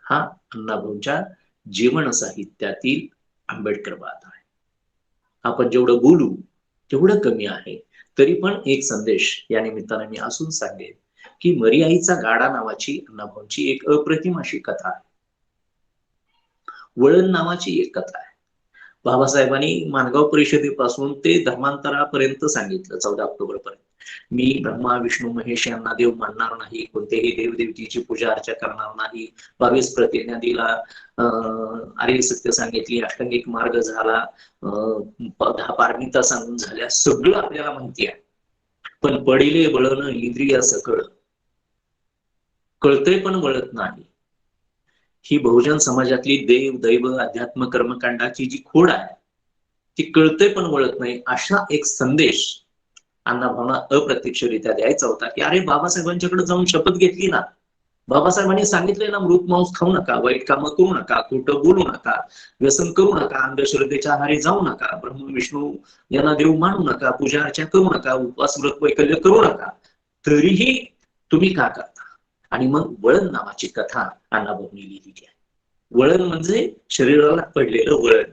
हा अण्णाभाऊंच्या जीवन साहित्यातील आंबेडकरवाद आहे. आपण जेवढं बोलू तेवढं कमी आहे. तरी पण एक संदेश या निमित्ताने मी असून सांगेन की मरिआईचा गाडा नावाची अण्णाभाऊंची एक अप्रतिम अशी कथा आहे. वळण नावाची एक कथा आहे. बाबासाहेबांनी माणगाव परिषदेपासून ते धर्मांतरापर्यंत सांगितलं, 14 ऑक्टोबर पर्यंत. मी ब्रह्मा विष्णू महेश यांना देव मानणार नाही, कोणत्याही देवदेवतीची पूजा अर्चा करणार नाही, 22 प्रतिज्ञा आर्य सत्य सांगितली, अष्टांगिक मार्ग झाला, 10 पारमिता सांगून झाल्या, सगळं आपल्याला माहिती आहे. पण पडिले वळण इंद्रिया सकळ, कळतंय पण वळत नाही. ही बहुजन समाजातली देव दैव अध्यात्म कर्मकांडाची जी खोड आहे ती कळतंय पण वळत नाही. अशा एक संदेश अण्णाभाऊंना अप्रत्यक्षरित्या द्यायचा होता की अरे बाबासाहेबांच्याकडे जाऊन शपथ घेतली ना, बाबासाहेबांनी सांगितलंय ना, मृत मांस खाऊ नका, वाईट कामं करू नका, खोटं बोलू नका, व्यसन करू नका, अंधश्रद्धेच्या आहारी जाऊ नका, ब्रह्म विष्णू यांना देव मानू नका, पूजा अर्चा करू नका, उपवास व्रत वैकल्य करू नका, तरीही तुम्ही का करता? आणि मग वळण नावाची कथा अण्णाभाऊंनी लिहिलेली आहे. वळण म्हणजे शरीराला पडलेलं वळण.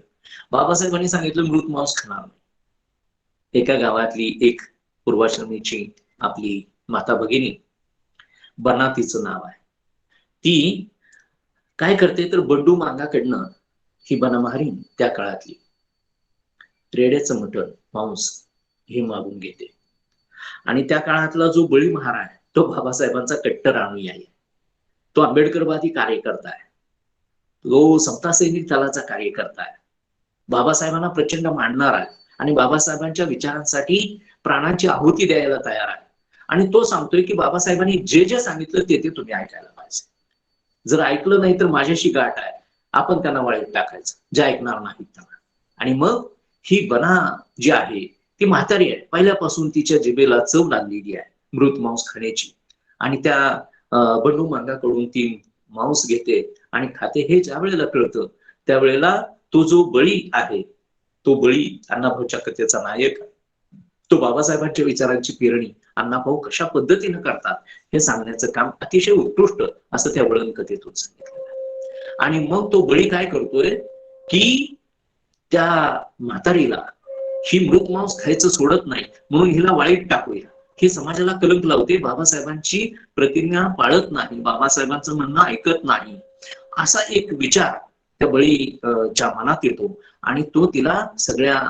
बाबासाहेबांनी सांगितलं मृत मांस खाणार नाही. एका गावातली एक पूर्वाश्रमीची आपली माता भगिनी, बना तिचं नाव आहे, ती काय करते तर बंडू मांगाकडनं ही बनमारी त्या काळातली रेड्याचं मटण मांस हे मागून घेते. आणि त्या काळातला जो बळी महारा आहे तो बाबासाहेबांचा कट्टर अनुयायी आहे. तो आंबेडकरवादी कार्यकर्ता आहे, तो समता सैनिक दलाचा कार्यकर्ता आहे, बाबासाहेबांना प्रचंड मानणार आहे आणि बाबासाहेबांच्या विचारांसाठी प्राणांची आहुती द्यायला तयार आहे. आणि तो सांगतोय की बाबासाहेबांनी जे जे सांगितलं ते तुम्ही ऐकायला पाहिजे. जर ऐकलं नाही तर माझ्याशी गाठ आहे, आपण त्यांना वाळीत टाकायचं, जे ऐकणार नाहीत त्यांना. आणि मग ही बना जी आहे ती म्हातारी आहे, पहिल्यापासून तिच्या जिभेला चव लागलेली आहे मृत मांस खाण्याची. आणि त्या बंडू मांगाकडून ती मांस घेते आणि खाते. हे ज्या वेळेला कळतं त्यावेळेला तो जो बळी आहे तो बळी अण्णाभाऊच्या कथेचा नायक, तो बाबासाहेबांच्या विचारांची पेरणी अण्णाभाऊ कशा पद्धतीनं करतात हे सांगण्याचं काम अतिशय उत्कृष्ट असं त्या वळण कथेतून सांगितलं. आणि मग तो बळी काय करतोय की त्या म्हातारीला ही मृत मांस खायचं सोडत नाही म्हणून हिला वाळीत टाकूया, हे समाजाला कलंक लावते, बाबासाहेबांची प्रतिज्ञा पाळत नाही, बाबासाहेबांचं म्हणणं ऐकत नाही, असा एक विचार त्या बळीच्या मनात येतो. आणि तो तिला सगळ्या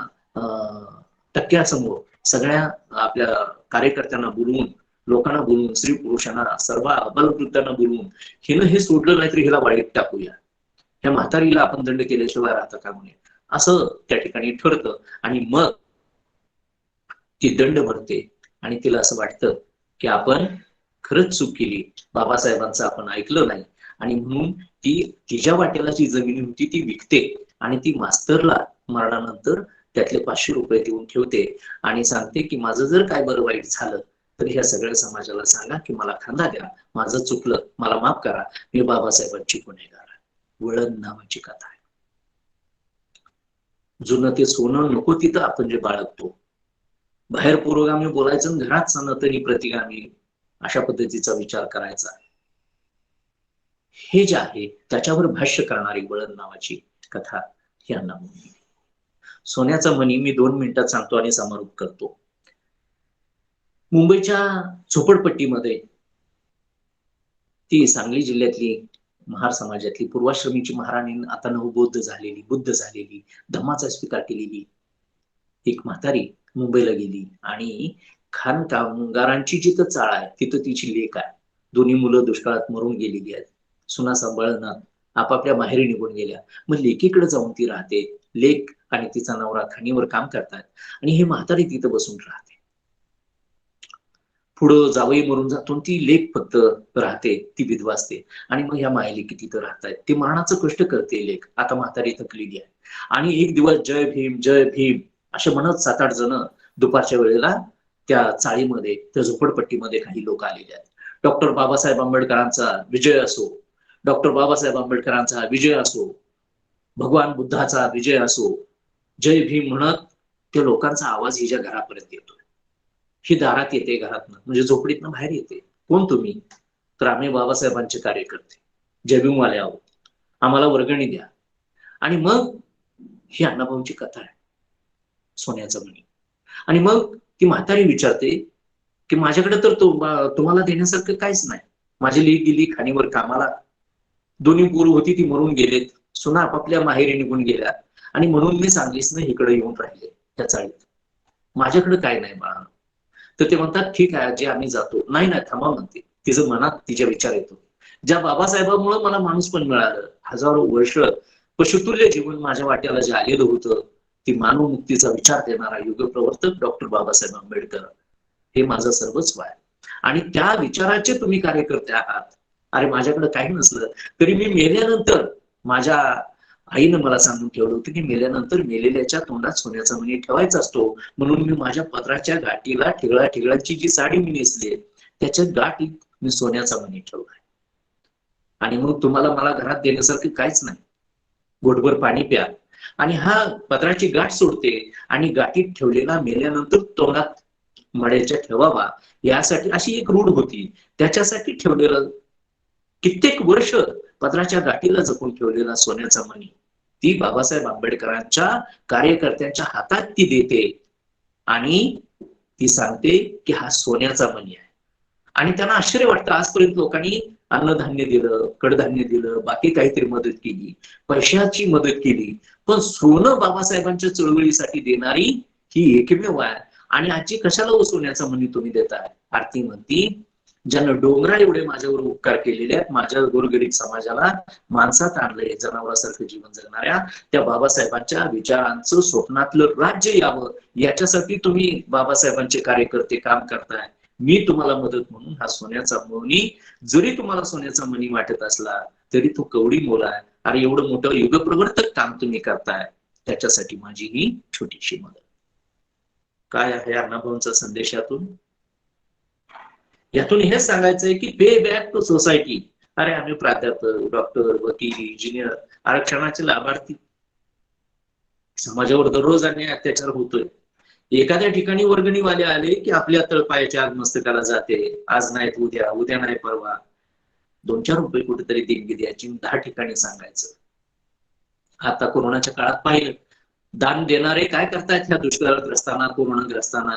टक्क्यासमोर सगळ्या आपल्या कार्यकर्त्यांना बोलवून, लोकांना बोलवून, स्त्री पुरुषांना, सर्व अबलवृद्धांना बोलवून हिनं हे सोडलं नाहीतरी हिला वाळीत टाकूया, ह्या म्हातारीला आपण दंड केल्याशिवाय राहता का म्हणे, असं त्या ठिकाणी ठरतं. आणि मग ती दंड भरते आणि तिला असं वाटतं की आपण खरंच चूक केली, बाबासाहेबांचं आपण ऐकलं नाही, आणि म्हणून ती तिच्या वाट्याला जी जमीन होती ती विकते आणि ती मास्तरला मरणानंतर त्यातले 500 रुपये देऊन ठेवते आणि सांगते की माझं जर काय बरं वाईट झालं तर ह्या सगळ्या समाजाला सांगा की मला खांदा द्या, माझं चुकलं, मला माफ करा, मी बाबासाहेबांची गुन्हेगार आहे. वळण नावाची कथा आहे. जुनं ते सोनं नको तिथं आपण जे बाळगतो, बाहेर पुरोगामी बोलायचं, घरात सनातनी प्रतिगामी, अशा पद्धतीचा विचार करायचा, हे जे आहे त्याच्यावर भाष्य करणारी वळण नावाची कथा ही अण्णाभाऊ. सोन्याचा मणी मी 2 मिनिटात सांगतो आणि समारोप करतो. मुंबईच्या झोपडपट्टीमध्ये ती सांगली जिल्ह्यातली महार समाजातली पूर्वाश्रमीची महाराणी, आता नवबोध झालेली, बुद्ध झालेली, धम्माचा स्वीकार केलेली एक म्हातारी मुंबईला गेली आणि खान कामगारांची जिथं चाळ आहे तिथं तिची लेक आहे. दोन्ही मुलं दुष्काळात मरून गेलेली आहेत, सुना सांभाळणार आपापल्या माहेरी निघून गेल्या. मग लेकीकडे जाऊन ती राहते. लेक आणि तिचा नवरा खाणीवर काम करतात आणि ही म्हातारी तिथं बसून राहते. पुढं जावई मरून जातो, ती लेक फक्त राहते, ती विधवा असते. आणि मग ह्या मायलेकी तिथं राहतायत. ती मरणाचं कष्ट करते लेक, आता म्हातारी थकलेली आहे. आणि एक दिवस जय भीम जय भीम असे म्हणत 7-8 जण दुपारच्या वेळेला त्या चाळीमध्ये, त्या झोपडपट्टीमध्ये काही लोक आलेले आहेत. डॉक्टर बाबासाहेब आंबेडकरांचा विजय असो, डॉक्टर बाबासाहेब आंबेडकरांचा विजय असो, भगवान बुद्धाचा विजय असो, जय भीम म्हणत त्या लोकांचा आवाज हिच्या घरापर्यंत येतोय. ही दारात येते, घरातनं म्हणजे झोपडीतनं बाहेर येते. कोण तुम्ही? तर आम्ही बाबासाहेबांचे कार्यकर्ते, जय भीमवाले आहोत, आम्हाला वर्गणी द्या. आणि मग ही अण्णाभाऊंची कथा आहे, सोन्याचा मणी. आणि मग ती म्हातारी विचारते की माझ्याकडे तर तुम्हाला देण्यासारखं काहीच नाही, माझी लेक गेली खाणीवर कामाला, 2 पोरं होती ती मरून गेलेत, सुना आपापल्या माहेरी निघून गेल्या, आणि म्हणून मी सांगलीस ना इकडे येऊन राहिले त्या चाळीत, माझ्याकडे काय नाही बाळा. तर ते म्हणतात ठीक आहे आजी आम्ही जातो. नाही नाही थांबा म्हणते, तिचं मनात तिच्या विचार येतो, ज्या बाबासाहेबांमुळे मला माणूस पण मिळालं, हजारो वर्ष पशुतुल्य जीवन माझ्या वाट्याला जे आलेलं होतं, ती मानव मुक्तीचा विचार देणारा युग प्रवर्तक डॉक्टर बाबासाहेब आंबेडकर हे माझं सर्वस्व आहे. आणि त्या विचाराचे तुम्ही कार्यकर्ते आहात. अरे माझ्याकडे काही नसलं तरी मी मेल्यानंतर, माझ्या आईनं मला सांगून ठेवलं होतं की मेल्यानंतर मेलेल्याच्या तोंडात सोन्याचा मणी ठेवायचा असतो, म्हणून मी माझ्या पत्राच्या गाठीला ठिगळाची जी साडी मी नेसली त्याच्या गाठीत मी सोन्याचा मणी ठेवलाय. आणि मग तुम्हाला मला घरात देण्यासारखं काहीच नाही, घोटभर पाणी प्या. आणि हा पत्राची गाठ सोडते आणि गाठीत ठेवलेला मेल्यानंतर तोंडात मड्याच्या ठेवावा यासाठी अशी एक रूढ होती, त्याच्यासाठी ठेवलेलं कित्येक वर्ष पत्राच्या गाठीला जपून ठेवलेला सोन्याचा मणी ती बाबासाहेब आंबेडकरांच्या कार्यकर्त्यांच्या हातात ती देते आणि ती सांगते की हा सोन्याचा मणी आहे. आणि त्यांना आश्चर्य वाटतं, आजपर्यंत लोकांनी अन्नधान्य दिलं, कडधान्य दिलं, बाकी काहीतरी मदत केली, पैशाची मदत केली, पण सोनं बाबासाहेबांच्या चळवळीसाठी देणारी ही एकमेव आहे. आणि आजची कशाला सोन्याचा मणी तुम्ही देताय? आरती म्हणती, ज्यानं डोंगरा एवढे माझ्यावर उपकार केलेले आहेत, माझ्या गोरगरीब समाजाला माणसात आणलंय, जनावरासारखं जीवन जगणाऱ्या त्या बाबासाहेबांच्या विचारांचं स्वप्नातलं राज्य यावं याच्यासाठी तुम्ही बाबासाहेबांचे कार्यकर्ते काम करताय. मी तुम्हाला मदत म्हणून हा सोन्याचा मणी, जरी तुम्हाला सोन्याचा मणी वाटत असला तरी तो कवडी मोल आहे. अरे एवढं मोठं युगप्रवर्तक काम तुम्ही करताय, त्याच्यासाठी माझी ही छोटीशी मदत. काय आहे अण्णाभाऊंचा संदेश यातून हेच सांगायचंय की पे बॅक टू सोसायटी. अरे आम्ही प्राध्यापक, डॉक्टर, वकील, इंजिनियर, आरक्षणाचे लाभार्थी, समाजावर दररोज अन्याय अत्याचार होतोय. एखाद्या ठिकाणी वर्गणीवाले आले की आपल्या तळपायाच्या आग मस्तकाला जाते. आज नाहीत उद्या, उद्या नाही परवा. 2-4 रुपये कुठेतरी देणगी द्यायची, 10 ठिकाणी सांगायचं. आता कोरोनाच्या काळात पाहिलं, दान देणारे काय करतायत ह्या दुष्काळग्रस्तांना, कोरोनाग्रस्तांना?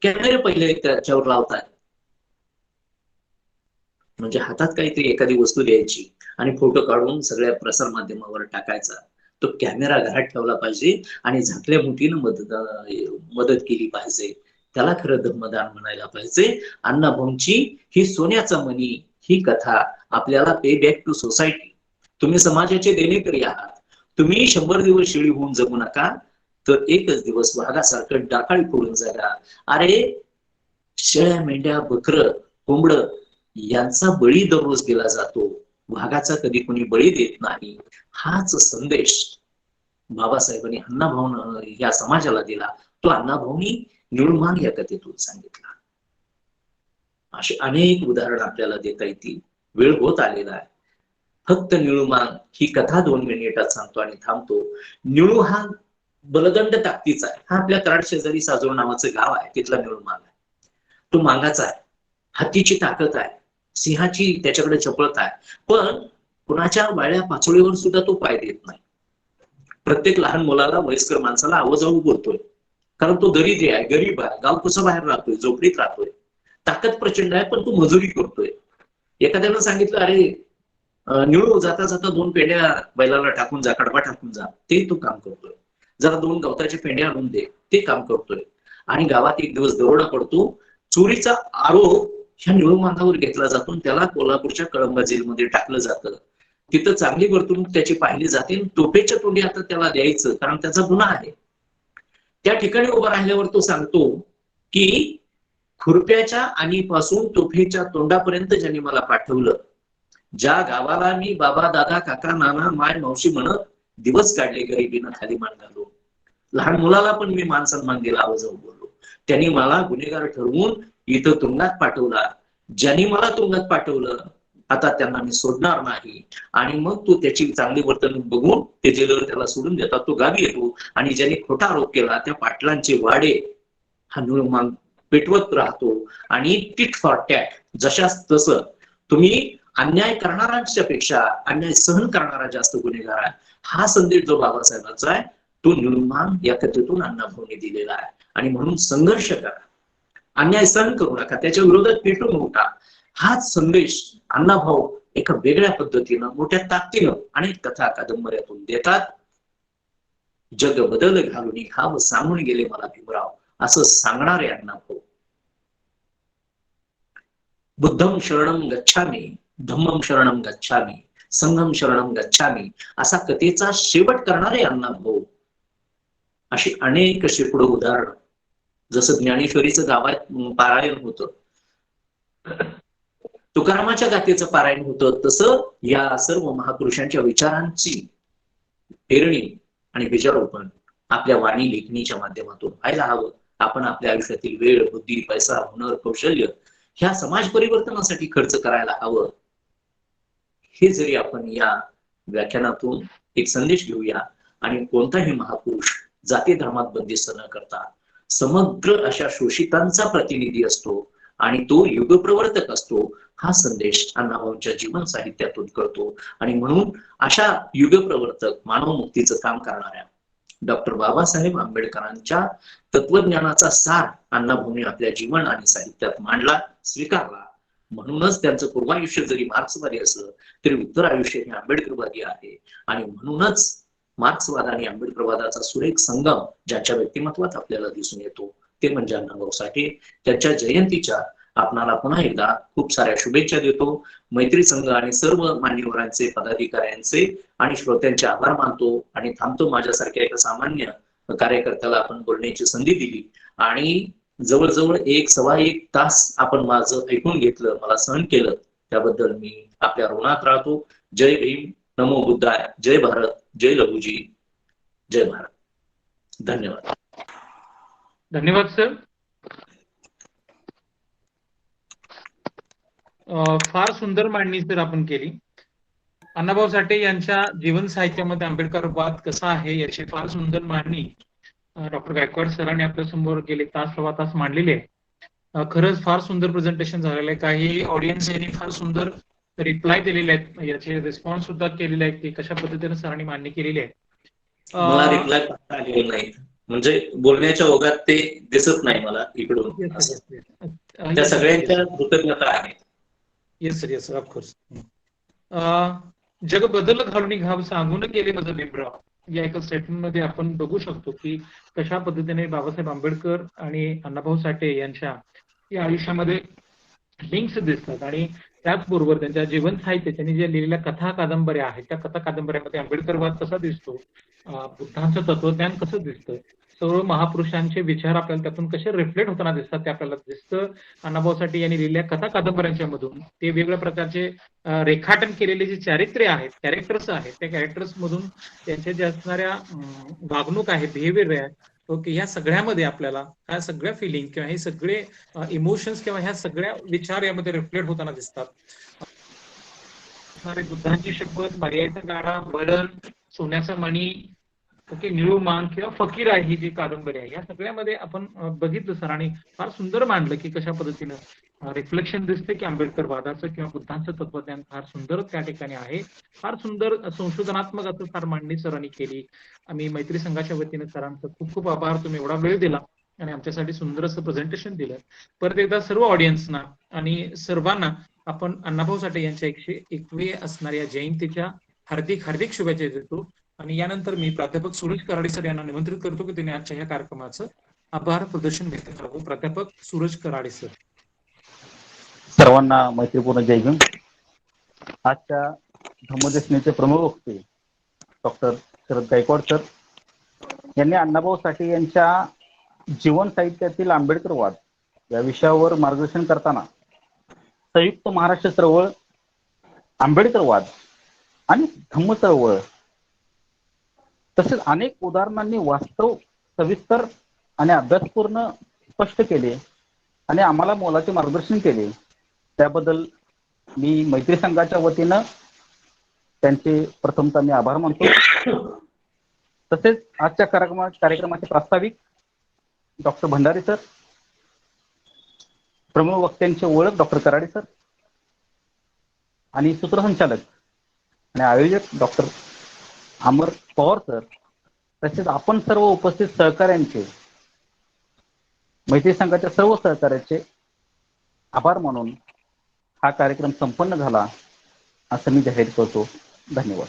कॅमेरे पहिले त्याच्यावर लावतात. म्हणजे हातात काहीतरी एखादी वस्तू द्यायची आणि फोटो काढून सगळ्या प्रसार माध्यमावर टाकायचा. तो कॅमेरा घरात ठेवला पाहिजे आणि झाकल्या मुठीनं मदत केली पाहिजे. त्याला खरं धर्मदान म्हणायला पाहिजे. अण्णाभाऊंची ही सोन्याचा मणी ही कथा आपल्याला पे बॅक टू सोसायटी. तुम्ही समाजाचे देणेकरी आहात. तुम्ही 100 दिवस शेळी होऊन जगू नका, तर एकच दिवस वाघासारखं डाकाळी फोडून जगा. अरे शेळ्या, मेंढ्या, बकरं, कोंबडं यांचा बळी दररोज दिला जातो. वाघाचा कधी कोणी बळी देत नाही. हाच संदेश बाबासाहेबांनी अण्णाभाऊंना या समाजाला दिला. तो अण्णाभाऊंनी निळमांग या कथेतून सांगितला. अशी अनेक उदाहरणं आपल्याला देता येतील. वेळ होत आलेला आहे. फक्त निळमांग ही कथा 2 मिनिटात सांगतो आणि थांबतो. निळू हा बलदंड ताकदीचा आहे. हा आपल्या कराड शेजारी साजोळ नावाचं गाव आहे, तिथला निळमांग आहे. तो मांगाचा आहे, हत्तीची ताकद आहे, सिंहाची त्याच्याकडे चपळता आहे. पण कुणाच्या वाळ्या पाचोळीवर सुद्धा तो पाय देत नाही. प्रत्येक लहान मुलाला, वयस्कर माणसाला आवाजाऊ बोलतोय, कारण तो दरिद्री आहे, गरीब आहे, गाव कसं बाहेर राहतोय, झोपडीत राहतोय. ताकद प्रचंड आहे, पण तो मजुरी करतोय. एखाद्यानं सांगितलं, अरे निळू जाता जाता 2 पेंड्या बैलाला टाकून जा, कडबा टाकून जा, ते तो काम करतोय. जरा 2 गवताच्या पेंड्या आणून दे, ते काम करतोय. आणि गावात एक दिवस दरोडा पडतो. चोरीचा आरोप ह्या निळूमांगावर घेतला जातो. त्याला कोल्हापूरच्या कळंबा जेलमध्ये टाकलं जातं. तिथं चांगली वर्तणूक त्याची पाहिली जाते. तोफेच्या तोंडी आता त्याला द्यायचं, कारण त्याचा गुन्हा आहे. त्या ठिकाणी उभा राहिल्यावर तो सांगतो की खुरप्याच्या आणि पासून तोफेच्या तोंडापर्यंत ज्यांनी मला पाठवलं, ज्या गावाला मी बाबा, दादा, काका, नाना, माय, मावशी म्हणत दिवस काढले, गरिबीनं खाली मान घालून, लहान मुलाला पण मी मान सन्मान दिला, आवाजाऊ बोललो. त्यांनी मला गुन्हेगार ठरवून इथं तुरुंगात पाठवला. ज्यांनी मला तुरुंगात पाठवलं, आता त्यांना मी सोडणार नाही. आणि मग तो त्याची चांगली वर्तणूक बघून ते जेलर त्याला सोडून देतात. तो गावी येतो आणि ज्यांनी खोटा आरोप केला त्या पाटलांचे वाडे हा निळमांग पेटवत राहतो. आणि टिट फॉर टॅट, जशाच तसं. तुम्ही अन्याय करणाऱ्यांच्या पेक्षा अन्याय सहन करणारा जास्त गुन्हेगार आहे. हा संदेश जो बाबासाहेबांचा आहे, तो निळमांग या कथेतून अण्णाभाऊंनी दिलेला आहे. आणि म्हणून संघर्ष करा, अन्याय सहन करू नका, त्याच्या विरोधात पेटून उठा. हाच संदेश अण्णाभाऊ एका वेगळ्या पद्धतीनं, मोठ्या ताकदीनं अनेक कथा कादंबऱ्यातून देतात. जग बदल घालून घाव सांगून गेले मला भीमराव, असं सांगणारे अण्णाभाऊ. बुद्धं शरणं गच्छामि, धम्मं शरणं गच्छामि, संघं शरणं गच्छामि, असा कथेचा शेवट करणारे अण्णाभाऊ. अशी अनेक शेकडो उदाहरणं. जसं ज्ञानेश्वरीचं गावात पारायण होतं, तुकारामाच्या गाथेचं पारायण होतं, तसं या सर्व महापुरुषांच्या विचारांची पेरणी आणि बीजारोपण आपल्या वाणी लेखणीच्या माध्यमातून व्हायला हवं. आपण आपल्या आयुष्यातील वेळ, बुद्धी, पैसा, हुनर, कौशल्य ह्या समाज परिवर्तनासाठी खर्च करायला हवं. हे जरी आपण या व्याख्यानातून एक संदेश घेऊया. आणि कोणताही महापुरुष जाती धर्मात बंदिस्त न करता समग्र अशा शोषितांचा प्रतिनिधी असतो आणि तो युगप्रवर्तक असतो, हा संदेश अण्णाभाऊंच्या जीवन साहित्यातून करतो. आणि म्हणून अशा युगप्रवर्तक, मानवमुक्तीचं काम करणाऱ्या डॉक्टर बाबासाहेब आंबेडकरांच्या तत्वज्ञानाचा सार अण्णाभाऊंनी आपल्या जीवन आणि साहित्यात मांडला, स्वीकारला. म्हणूनच त्यांचं पूर्वायुष्य जरी मार्क्सवादी असलं तरी उत्तर आयुष्य हे आंबेडकरवादी आहे. आणि म्हणूनच मार्क्सवाद आणि आंबेडकरवादाचा सुरेख संगम ज्याच्या व्यक्तिमत्वात आपल्याला दिसून येतो ते म्हणजे अण्णाभाऊ साठे. त्यांच्या जयंतीच्या आपणाला पुन्हा एकदा खूप साऱ्या शुभेच्छा देतो. मैत्री संघ आणि सर्व मान्यवरांचे, पदाधिकाऱ्यांचे आणि श्रोत्यांचे आभार मानतो आणि थांबतो. माझ्यासारख्या एका सामान्य कार्यकर्त्याला आपण बोलण्याची संधी दिली आणि जवळजवळ 1-1.25 तास आपण माझं ऐकून घेतलं, मला सहन केलं, त्याबद्दल मी आपल्या ऋणात राहतो. जय भीम, नमो बुद्धाय, जय भारत, जय लघुजी, जय भारत. धन्यवाद. धन्यवाद सर. फार सुंदर मांडणी सर आपण केली. अण्णाभाऊ साठे यांच्या जीवन साहित्यामध्ये आंबेडकरवाद कसा आहे याची फार सुंदर मांडणी डॉक्टर गायकवाड सरांनी आपल्या समोर गेले तास सव्वा तास मांडलेली आहे. खरंच फार सुंदर प्रेझेंटेशन झालेलं आहे. काही ऑडियन्स यांनी फार सुंदर रिप्लाय दिलेले आहेत, याचे रिस्पॉन्स सुद्धा केलेले आहेत की कशा पद्धतीने सरांनी मांडणी केलेली आहे. मला रिप्लाय आलेले नाही, म्हणजे बोलण्याच्या ओघात ते दिसत नाही मला इकडून. त्या सगळ्यांच्या कृतज्ञता आहेत. Yes sir, yes sir, of course. जग बदल घालून घाव सांगून गेले माझं भीमराव या एका स्टेटमेंटमध्ये आपण बघू शकतो की कशा पद्धतीने बाबासाहेब आंबेडकर आणि अण्णाभाऊ साठे यांच्या या आयुष्यामध्ये लिंक्स दिसतात. आणि त्याचबरोबर त्यांच्या जीवन साहित्य त्यांनी जे लिहिलेल्या कथा कादंबऱ्या आहेत त्या कथा कादंबऱ्यामध्ये आंबेडकरवाद कसा दिसतो, बुद्धांचं तत्वज्ञान कसं दिसतं, सर्व महापुरुषांचे विचार आपल्याला त्यातून कसे रिफ्लेक्ट होताना दिसतात ते आपल्याला दिसतं. अण्णाभाऊ साठे यांनी लिहिलेल्या कथा कादंबऱ्यांच्या मधून ते वेगवेगळ्या प्रकारचे रेखाटन केलेले जे चारित्र्य आहेत, कॅरेक्टर्स आहेत, त्या कॅरेक्टर्स मधून त्यांच्या ज्या असणाऱ्या वागणूक आहे, बिहेवियर आहे, ओके, ह्या सगळ्यामध्ये आपल्याला ह्या सगळ्या फिलिंग किंवा हे सगळे इमोशन्स किंवा ह्या सगळ्या विचार यामध्ये रिफ्लेक्ट होताना दिसतात. बुद्धांची शपथ, मर्यादेचा गाडा, वरण, सोन्याचा मणी, ओके, निळू मांग किंवा फकीर आहे ही जी कादंबरी आहे, या सगळ्यामध्ये आपण बघितलं सर आणि फार सुंदर मांडलं की कशा पद्धतीनं रिफ्लेक्शन दिसते की आंबेडकर वादाचं किंवा बुद्धांचं तत्वज्ञान फार सुंदर त्या ठिकाणी आहे. फार सुंदर संशोधनात्मक असं फार मांडणी सरांनी केली. आम्ही मैत्री संघाच्या वतीने सरांचं खूप खूप आभार, तुम्ही एवढा वेळ दिला आणि आमच्यासाठी सुंदर असं प्रेझेंटेशन दिलं. परत एकदा सर्व ऑडियन्सना आणि सर्वांना आपण अण्णाभाऊ साठे यांच्या 101वी असणाऱ्या जयंतीच्या हार्दिक हार्दिक शुभेच्छा देतो. आणि यानंतर मी प्राध्यापक सुरेश कराडे सर यांना निमंत्रित करतो की त्यांनी आजच्या या कार्यक्रमाचं आभार प्रदर्शन व्यक्त करावं. प्राध्यापक सुरेश कराडे सर. सर्वांना मैत्रीपूर्ण जय भीम. आजच्या धम्मदेशनेचे प्रमुख वक्ते डॉक्टर शरद गायकवाड सर यांनी अण्णाभाऊ साठे यांच्या जीवन साहित्यातील आंबेडकरवाद या विषयावर मार्गदर्शन करताना संयुक्त महाराष्ट्र चळवळ, आंबेडकरवाद आणि धम्म चळवळ तसेच अनेक उदाहरणांनी वास्तव सविस्तर आणि अभ्यासपूर्ण स्पष्ट केले आणि आम्हाला मोलाचे मार्गदर्शन केले. त्याबद्दल मी मैत्री संघाच्या वतीनं त्यांचे प्रथमतः मी आभार मानतो. तसेच आजच्या कार्यक्रमाचे प्रास्ताविक डॉक्टर भंडारी सर, प्रमुख वक्त्यांची ओळख डॉक्टर कराडे सर आणि सूत्रसंचालक आणि आयोजक डॉक्टर अमर पवार सर, तसेच आपण सर्व उपस्थित सहकाऱ्यांचे, मैत्री संघाच्या सर्व सहकार्याचे आभार मानून हा कार्यक्रम संपन्न झाला असं मी जाहीर करतो. धन्यवाद.